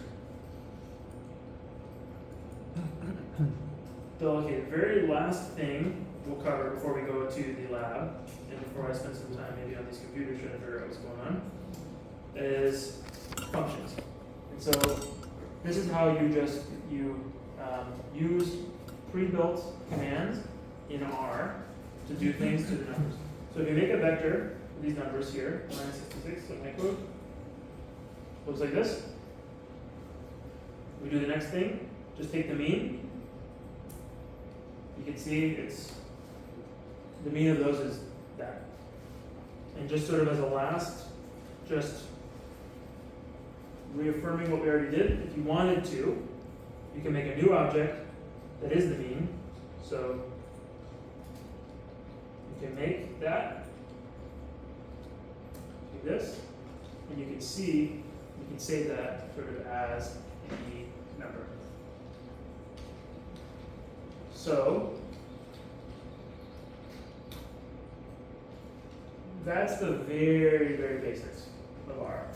The very last thing we'll cover before we go to the lab, and before I spend some time maybe on these computers trying to figure out what's going on, is functions. And so this is how you use pre-built commands in R to do things to the numbers. So if you make a vector with these numbers here, 966, like my code, looks like this. We do the next thing, just take the mean. You can see it's the mean of those is that. And just sort of as a last, just reaffirming what we already did, if you wanted to, you can make a new object that is the mean. So you can make that, do this, and you can see, you can save that sort of as the number. So that's the very, very basics of R.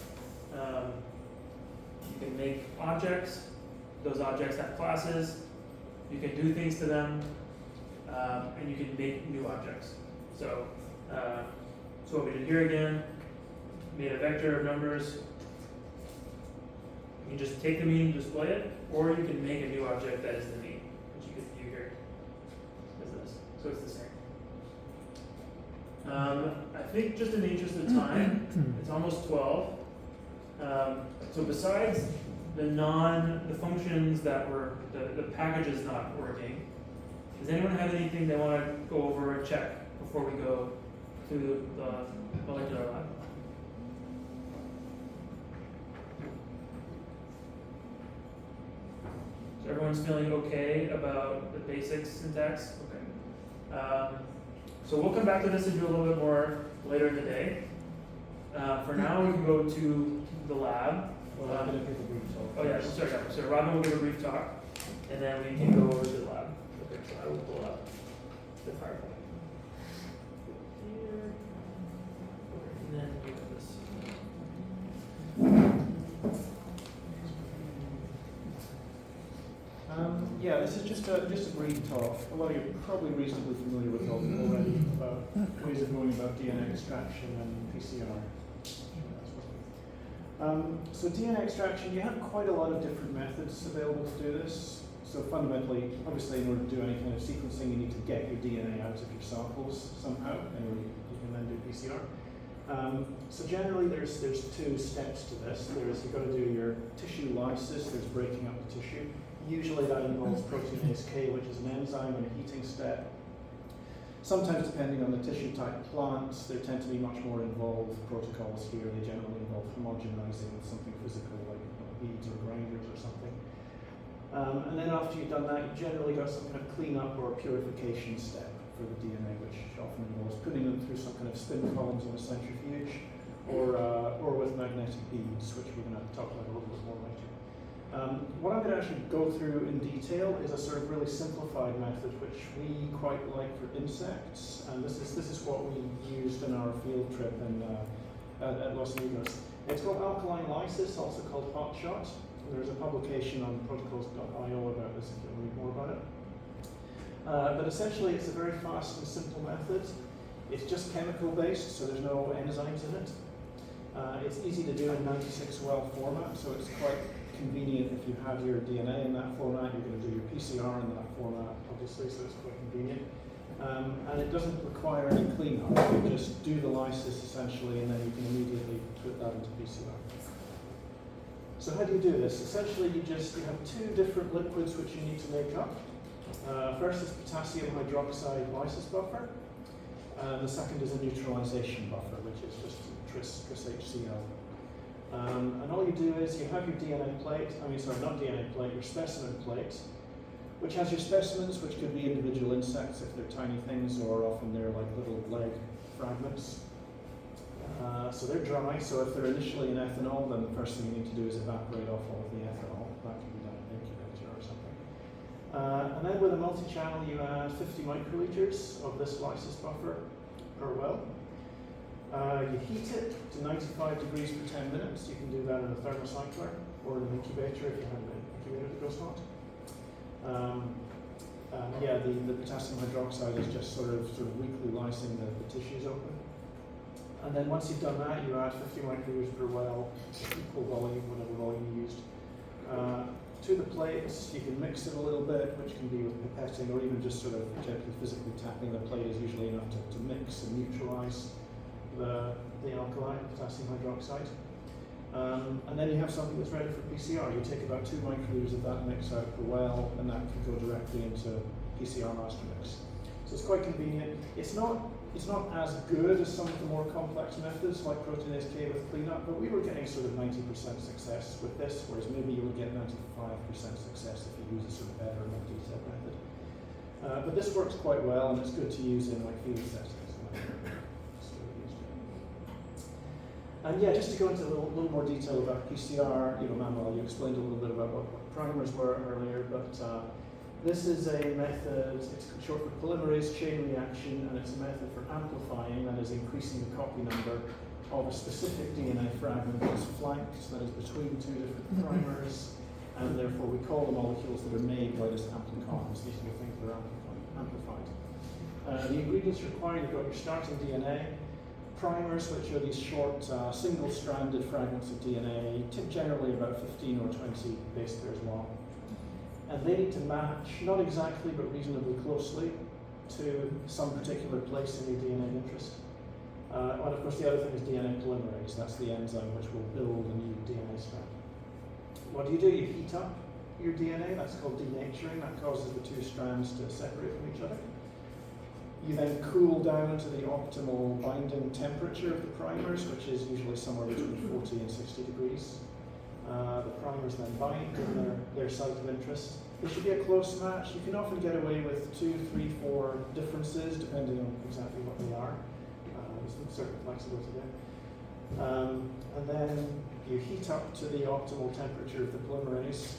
You can make objects. Those objects have classes. You can do things to them, and you can make new objects. So, so what we did here again, made a vector of numbers. You can just take the mean and display it, or you can make a new object that is the mean, which you can view here as this. So it's the same. I think just in the interest of time, it's almost 12. So besides the functions that were, the packages not working, does anyone have anything they want to go over and check before we go to the molecular lab? So everyone's feeling okay about the basic syntax? Okay. So we'll come back to this and do a little bit more later in the day. For now, we can go to the lab. Well, I'm going to give a brief talk. Oh yeah, sorry. So Robin will give a brief talk, and then we can go over to the lab. Okay, so I will pull up the PowerPoint. Here. And then we have this. Yeah, this is just a brief talk. A lot of you are probably reasonably familiar with all already about ways of going about DNA extraction and PCR. So DNA extraction, you have quite a lot of different methods available to do this. So fundamentally, obviously, in order to do any kind of sequencing, you need to get your DNA out of your samples somehow, and you can then do PCR. So generally, there's two steps to this. You've got to do your tissue lysis. There's breaking up the tissue. Usually that involves proteinase K, which is an enzyme and a heating step. Sometimes, depending on the tissue type plants, there tend to be much more involved protocols here. They generally involve homogenizing with something physical, like beads or grinders or something. And then after you've done that, you've generally got some kind of cleanup or purification step for the DNA, which often involves putting them through some kind of spin columns on a centrifuge, or with magnetic beads, which we're going to talk about a little bit more later. What I'm going to actually go through in detail is a sort of really simplified method, which we quite like for insects, and this is what we used in our field trip at Los Angeles. It's called alkaline lysis, also called hotshot. There's a publication on protocols.io about this if you want to read more about it. But essentially, it's a very fast and simple method. It's just chemical based, so there's no enzymes in it. It's easy to do in 96-well format, so it's quite convenient if you have your DNA in that format. You're going to do your PCR in that format, obviously, so it's quite convenient. And it doesn't require any cleanup. You just do the lysis essentially, and then you can immediately put that into PCR. So how do you do this? Essentially, you have two different liquids which you need to make up. First is potassium hydroxide lysis buffer. The second is a neutralization buffer, which is just tris HCl. And all you do is you have your DNA plate, your specimen plate, which has your specimens, which could be individual insects if they're tiny things, or often they're like little leg fragments. So they're dry, so if they're initially in ethanol, then the first thing you need to do is evaporate off all of the ethanol. That can be done in an incubator or something. And then with a multi-channel, you add 50 microliters of this lysis buffer per well. You heat it to 95 degrees for 10 minutes. You can do that in a thermocycler or in an incubator if you have an incubator that goes hot. Yeah, the potassium hydroxide is just sort of weakly lysing the tissues open. And then once you've done that, you add 50 microliters per well, equal volume, whatever volume you used, to the plates. You can mix it a little bit, which can be with pipetting or even just sort of gently physically tapping the plate is usually enough to mix and neutralize the alkali, potassium hydroxide. And then you have something that's ready for PCR. You take about 2 microliters of that mix out per well, and that can go directly into PCR master mix. So it's quite convenient. It's not as good as some of the more complex methods like proteinase K with cleanup, but we were getting sort of 90% success with this, whereas maybe you would get 95% success if you use a sort of better, more detailed method. But this works quite well, and it's good to use in like field settings. And yeah, just to go into a little more detail about PCR, Manuel, you explained a little bit about what primers were earlier, but this is a method, it's short for polymerase chain reaction, and it's a method for amplifying, that is increasing the copy number of a specific DNA fragment that is flanked, that is between 2 different primers, and therefore we call the molecules that are made by this amplicons. These are the things that are amplified. The ingredients required, you've got your starting DNA, primers, which are these short single-stranded fragments of DNA, generally about 15 or 20 base pairs long. And they need to match, not exactly, but reasonably closely, to some particular place in your DNA of interest. And of course the other thing is DNA polymerase. That's the enzyme which will build a new DNA strand. What do? You heat up your DNA. That's called denaturing. That causes the 2 strands to separate from each other. You then cool down to the optimal binding temperature of the primers, which is usually somewhere between 40 and 60 degrees. The primers then bind in their site of interest. There should be a close match. You can often get away with 2, 3, 4 differences, depending on exactly what they are. There's certain flexibility there. And then you heat up to the optimal temperature of the polymerase,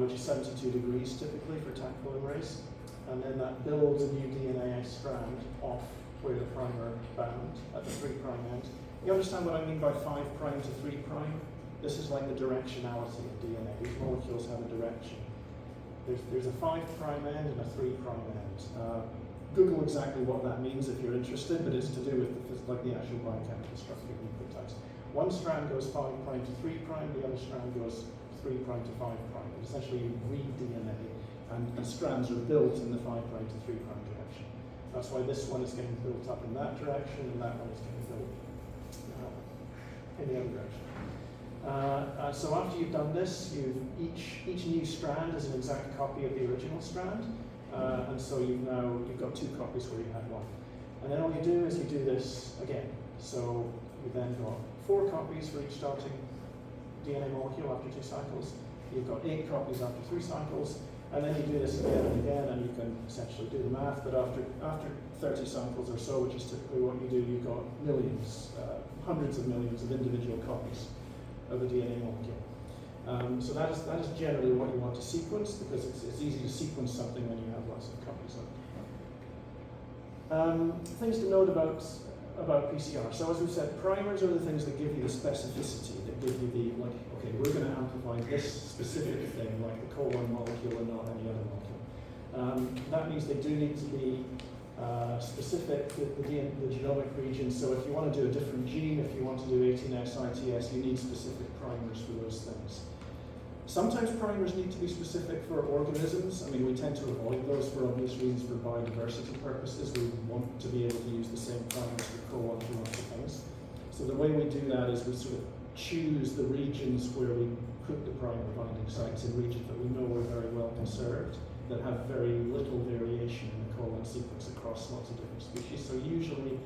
which is 72 degrees typically for Taq polymerase. And then that builds a new DNA strand off where the primer bound at the 3' end. You understand what I mean by 5' to 3'? This is like the directionality of DNA. These molecules have a direction. There's a 5' end and a 3' end. Google exactly what that means if you're interested, but it's to do with the actual biochemical structure of nucleotides. One strand goes 5' to 3', the other strand goes 3' to 5'. Essentially, you read DNA, and strands are built in the 5' to 3' direction. That's why this one is getting built up in that direction, and that one is getting built in the other direction. So after you've done this, each new strand is an exact copy of the original strand, and so you've got 2 copies where you had 1. And then all you do is you do this again. So you then got 4 copies for each starting DNA molecule after 2 cycles. You've got 8 copies after 3 cycles, and then you do this again and again, and you can essentially do the math that after 30 cycles or so, which is typically what you do, you've got millions, hundreds of millions of individual copies of a DNA molecule. So that is generally what you want to sequence, because it's easy to sequence something when you have lots of copies of it. Things to note about PCR. So as we've said, primers are the things that give you the specificity, that give you the, okay, we're going to amplify this specific thing, like the CO1 molecule and not any other molecule. That means they do need to be specific to the genomic region. So if you want to do a different gene, if you want to do 18S, ITS, you need specific primers for those things. Sometimes primers need to be specific for organisms. I mean, we tend to avoid those for obvious reasons, for biodiversity purposes. We want to be able to use the same primers for CO1 for lots of things. So the way we do that is we sort of choose the regions where we put the primer binding sites in regions that we know are very well conserved, that have very little variation in the CO1 sequence across lots of different species. So usually,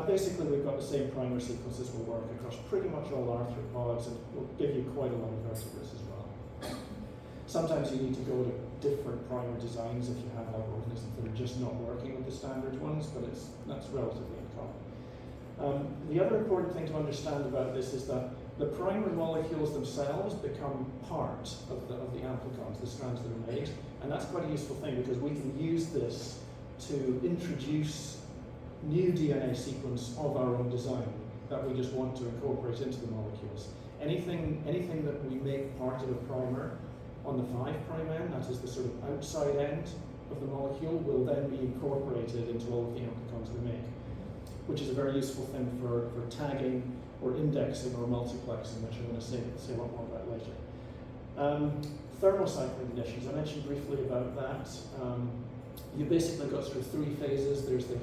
basically we've got the same primer sequences will work across pretty much all arthropods, and will give you quite a lot of vertebrates as well. Sometimes you need to go to different primer designs if you have like organisms that are just not working with the standard ones, but that's relatively uncommon. The other important thing to understand about this is that the primer molecules themselves become part of the amplicons, the strands that are made, and that's quite a useful thing because we can use this to introduce new DNA sequence of our own design that we just want to incorporate into the molecules. Anything that we make part of a primer on the 5' end, that is the sort of outside end of the molecule, will then be incorporated into all of the amplicons we make, which is a very useful thing for tagging or indexing or multiplexing, which I'm going to say a lot more about later. Thermocycling conditions, I mentioned briefly about that. You basically go through 3 phases. There's the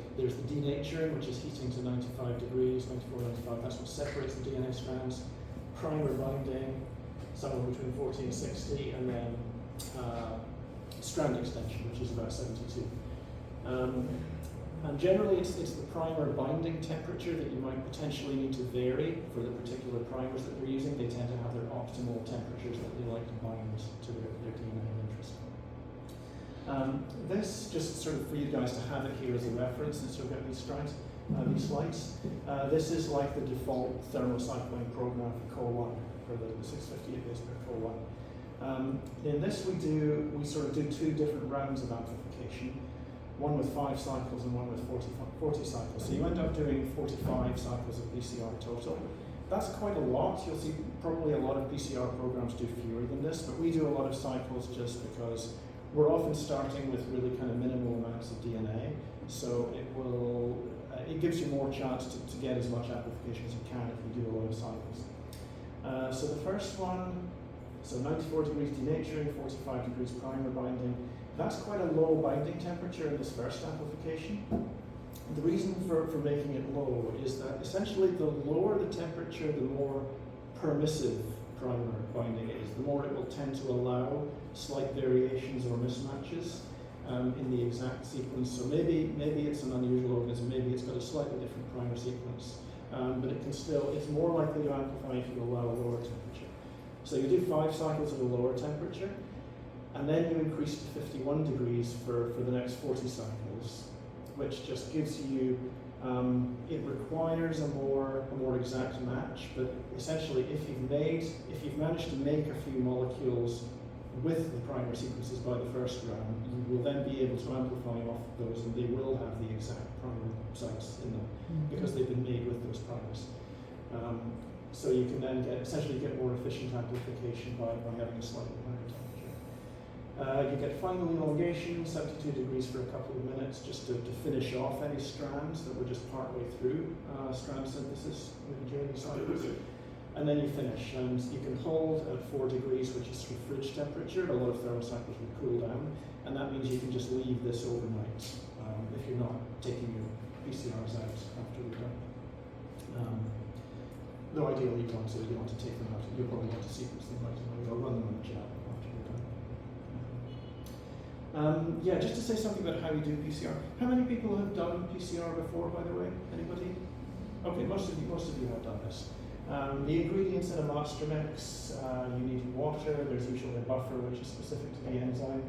denaturing, which is heating to 95 degrees, 94, 95, that's what separates the DNA strands. Primer binding, somewhere between 40 and 60, and then strand extension, which is about 72. And generally it's the primer binding temperature that you might potentially need to vary for the particular primers that we're using. They tend to have their optimal temperatures that they like to bind to their DNA of interest. This, just sort of for you guys to have it here as a reference, since you'll get these slides. This is like the default thermocycling program for CO1, for the 658 base pair CO1. In this we sort of do 2 different rounds of amplification, one with 5 cycles and one with 40 cycles. So you end up doing 45 cycles of PCR total. That's quite a lot. You'll see probably a lot of PCR programs do fewer than this, but we do a lot of cycles just because we're often starting with really kind of minimal amounts of DNA. So it gives you more chance to get as much amplification as you can if you do a lot of cycles. So the first one, so 94 degrees denaturing, 45 degrees primer binding. That's quite a low binding temperature in this first amplification. The reason for making it low is that essentially the lower the temperature, the more permissive primer binding is, the more it will tend to allow slight variations or mismatches in the exact sequence. So maybe it's an unusual organism, maybe it's got a slightly different primer sequence, but it's more likely to amplify if you allow a lower temperature. So you do 5 cycles at a lower temperature, and then you increase to 51 degrees for the next 40 cycles, which just gives you, it requires a more exact match, but essentially if you've managed to make a few molecules with the primer sequences by the first round, you will then be able to amplify off those, and they will have the exact primer sites in them because they've been made with those primers. So you can then essentially get more efficient amplification by having a slightly higher temperature. You get final elongation, 72 degrees for a couple of minutes, just to finish off any strands that were just partway through strand synthesis during the cycles. And then you finish, and you can hold at 4 degrees, which is fridge temperature. A lot of thermocycles will cool down, and that means you can just leave this overnight if you're not taking your PCRs out after they're done. Though ideally you want to take them out. You'll probably want to sequence them right away or run them on the gel after you're done. Yeah, just to say something about how we do PCR. How many people have done PCR before, by the way? Anybody? Okay, most of you have done this. The ingredients in a master mix, you need water. There's usually a buffer which is specific to the enzyme.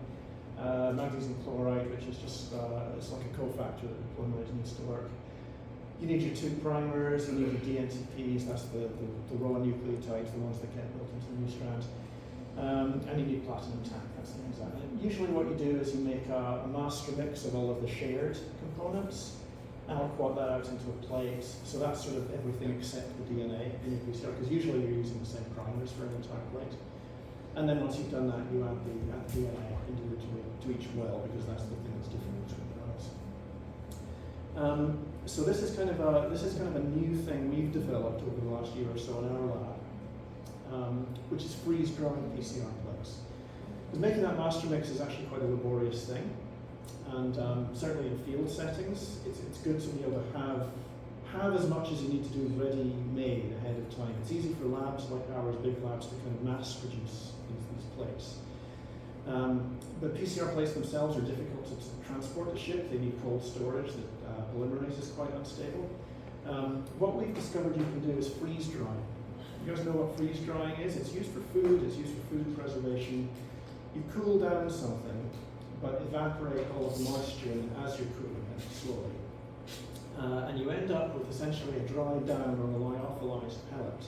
Magnesium chloride, which is just it's like a cofactor that the polymerase needs to work. You need your 2 primers, you need your DNTPs, that's the raw nucleotides, the ones that get built into the new strands. And you need platinum tank, that's the enzyme. And usually what you do is you make a master mix of all of the shared components, and I'll quad that out into a plate. So that's sort of everything except the DNA in your PCR, because usually you're using the same primers for an entire plate. And then once you've done that, you add the DNA individually to each well, because that's the thing that's different between the wells. So this is kind of a new thing we've developed over the last year or so in our lab, which is freeze-drying PCR plates. Because making that master mix is actually quite a laborious thing, and certainly in field settings, it's good to be able to have as much as you need to do ready-made ahead of time. It's easy for labs like ours, big labs, to kind of mass produce these plates. But PCR plates themselves are difficult to transport to ship. They need cold storage. The polymerase is quite unstable. What we've discovered you can do is freeze drying. You guys know what freeze drying is? It's used for food. It's used for food preservation. you cool down something, but evaporate all of the moisture in as you're cooling it slowly. And you end up with essentially a dried down or a lyophilized pellet,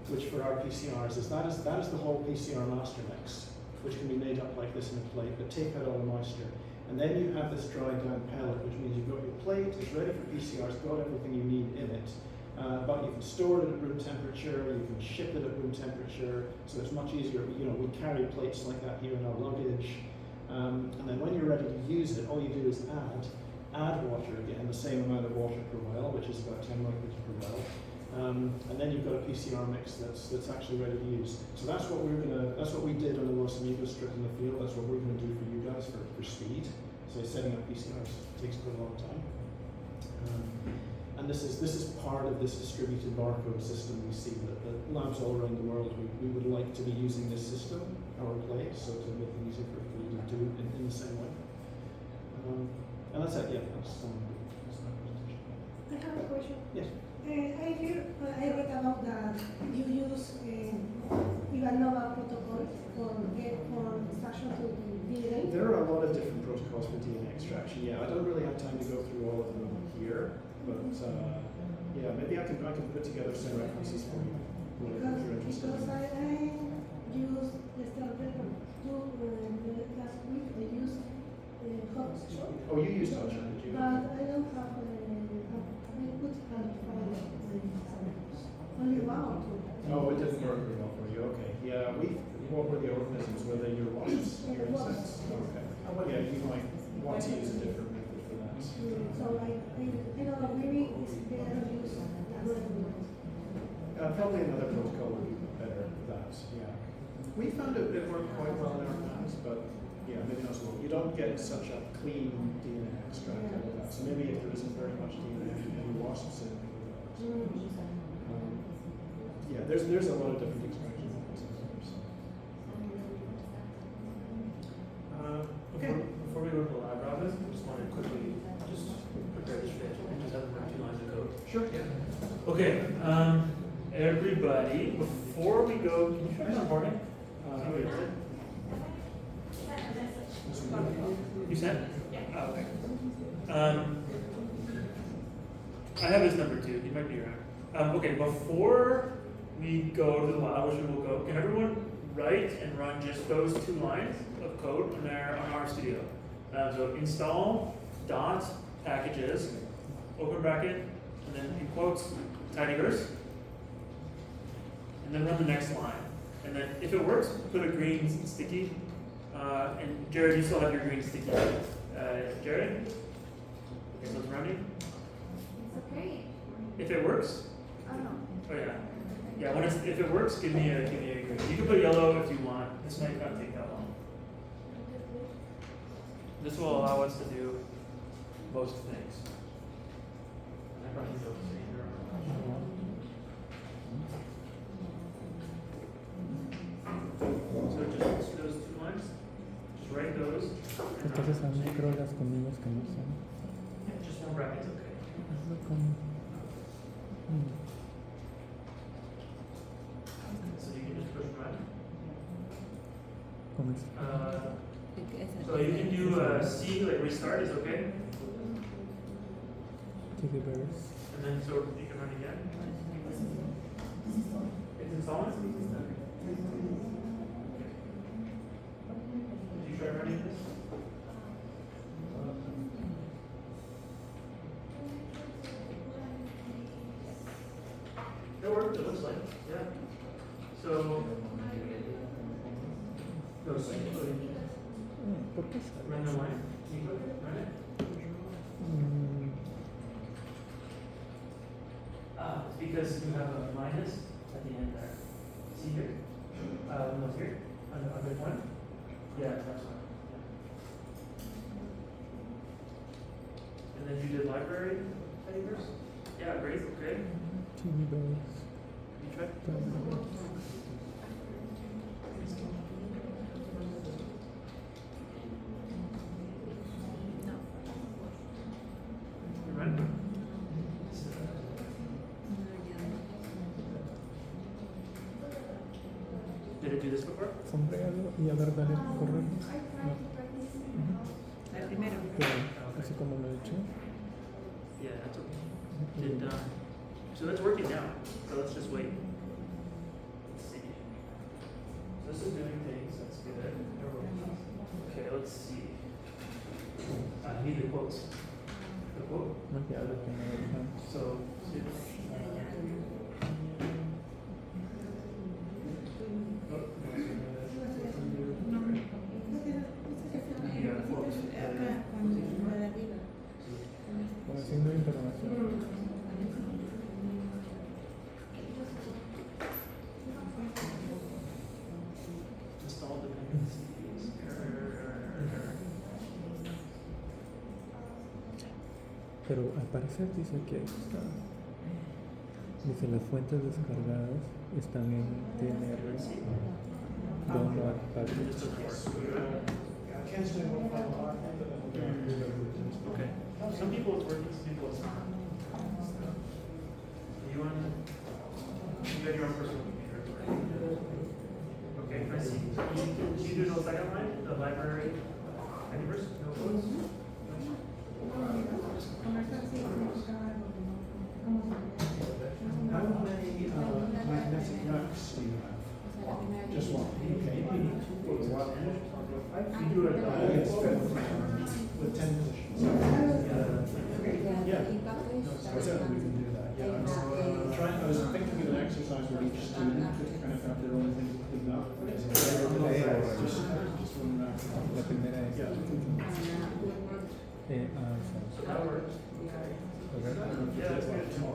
which for our PCRs is that is the whole PCR master mix, which can be made up like this in a plate, but take out all the moisture. And then you have this dried down pellet, which means you've got your plate, it's ready for PCR, it's got everything you need in it. But you can store it at room temperature, you can ship it at room temperature, so it's much easier. You know, we carry plates like that here in our luggage. And then when you're ready to use it, all you do is add water again, the same amount of water per well, which is about 10 microliters per well. And then you've got a PCR mix that's actually ready to use. So that's what we did on the Los Amigos strip in the field. That's what we're gonna do for you guys for speed. So setting up PCRs takes quite a long time. And this is part of this distributed barcode system we see that labs all around the world. We would like to be using this system, our place, so to make it easier for you to do it in the same way. And that's it, yeah, that's my presentation. I have a question. Yes. I read about that you use Ivanova protocol for extraction to DNA. There are a lot of different protocols for DNA extraction. Yeah, I don't really have time to go through all of them here, but yeah, maybe I can put together some references for you if you're interested. Because I used yesterday last week I used hot shot. Oh, you used hot shot, did you? But I don't have I put only one or two. Oh, it didn't work very well for you. Okay. Yeah, what were the organisms? Were they your wasps, your insects? Okay. Yeah, you might want to use a different method for that. So I don't know, maybe it's better to use Probably another protocol would be better for that. Yeah. We found it worked quite well in our labs, but yeah, maybe not so well. You don't get such a clean DNA extract out of that. So maybe if there isn't very much DNA in wasps in yeah, there's a lot of different extraction methods. Okay. Before we go to the lab, Robin, I just want to quickly prepare this fit. I just have to run 2 lines of code. Sure. Yeah. Okay, everybody, before we go, can you try this recording? You sent? Yeah. Oh, okay. I have his number too. He might be around. Okay, before we go to the lab, which we will go, can everyone write and run just those 2 lines of code on our studio? So install dot packages, open bracket, and then in quotes, tidyverse, and then run the next line. And then if it works, put a green sticky. And Jared, you still have your green sticky. Jared? Okay, so it's running. It's okay. If it works, I don't know. oh yeah. Yeah, if it works, give me a green. You can put yellow if you want. This might not take that long. This will allow us to do most things. I probably don't see here. So just those 2 lines. Just write those. Entonces a mí creo las comillas que no son. Yeah, just 1 bracket's okay. Hazlo con. So you can just push run. Con esto. So you can do C, like restart is okay. Tidyverse. And then so you can run again. It's installing? Did you try running this? It worked, it looks like, yeah. So, go ¿Por qué sale? run the line. Can you click it? Run it. It's because you have a minus at the end there. See here? No, here. On the point? Yeah, that's fine. Yeah. And then you did library favors? Yeah, great, okay. Tidyverse. You tried? You ready? Did to do this before? Sombrearlo y alargar el correo. No. El primero. Pero, así como lo he hecho. Yeah, that's okay. So that's working now. So let's just wait. Let's see. So this is doing things. That's good. Okay, let's see. I need the quotes. The quote. No, ya lo tengo ahorita. So. Yeah, quotes. Acá, con la de arriba. Con el signo de interrogación. Install dependencies. Pero al parecer dice que está. Dice las fuentes descargadas están en TNR. Download package. Ken's doing one final art, but then we'll do Okay. Some people it's working, some people it's not. You want you have your own personal computer. Okay, Chris, can you do the second line, the library? Any verse? No quotes? How many magnetic racks do you have? Just one. Okay. You do it. Yes, with 10 positions. Yeah. Certainly we can do that. Yeah. I was thinking of an exercise where each student could kind of have their own thing to clean up. Just one rack. La primera es. Yeah. So that works. Okay. Yeah, that's good. So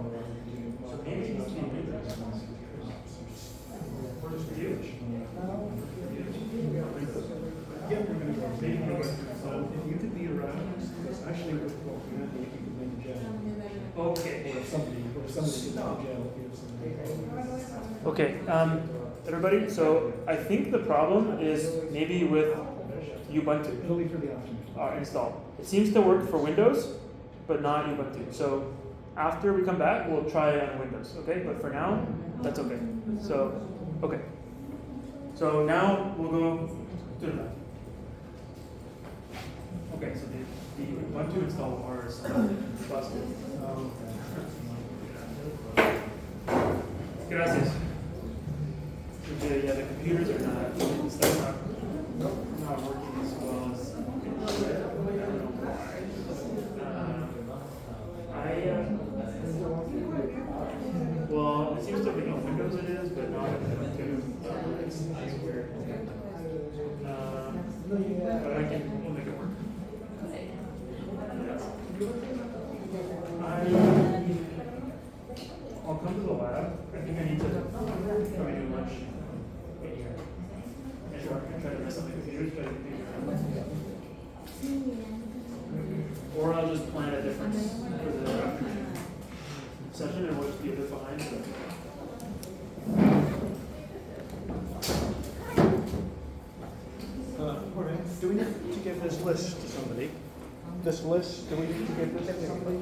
maybe it needs to be windows. Works for you? Yeah, we're going to go. Maybe we're going to. If you could be around, it's actually worth walking out if you could bring the gel. Okay. Or if somebody could bring the gel, give somebody. Okay, everybody, so I think the problem is maybe with Ubuntu It'll be for the afternoon. installed. It seems to work for Windows, but not Ubuntu. So after we come back, we'll try it on Windows, okay? But for now, that's okay. So, okay. So now we'll go to the left. Okay, so the Ubuntu install bar is busted. Gracias. Yeah, the computers are not, it's not working as well as I don't know why. Well, it seems to be on Windows it is, but not Ubuntu. It's weird. But we'll make it work. I'll come to the lab. I think I need to probably do lunch in here. And try to mess up the computers, but or I'll just plan a difference for the afternoon session and we'll just be a bit behind. Do we need to give this list to somebody? This list, do we need to give this to somebody?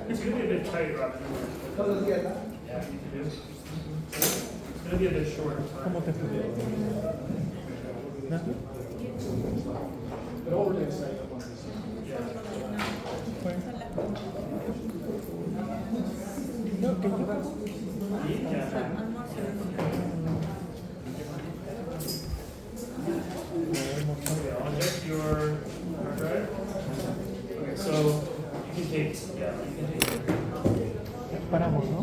It's going to be a bit tight, Robin. Yeah, you can do. It's going to be a bit short. ¿Cómo te fue? ¿Nada? But all we're doing is setting up on this. Bueno. No, que yo. Yeah. Okay, I'll check your hard drive. Okay, so you can take, yeah, you can take. Paramos, ¿no?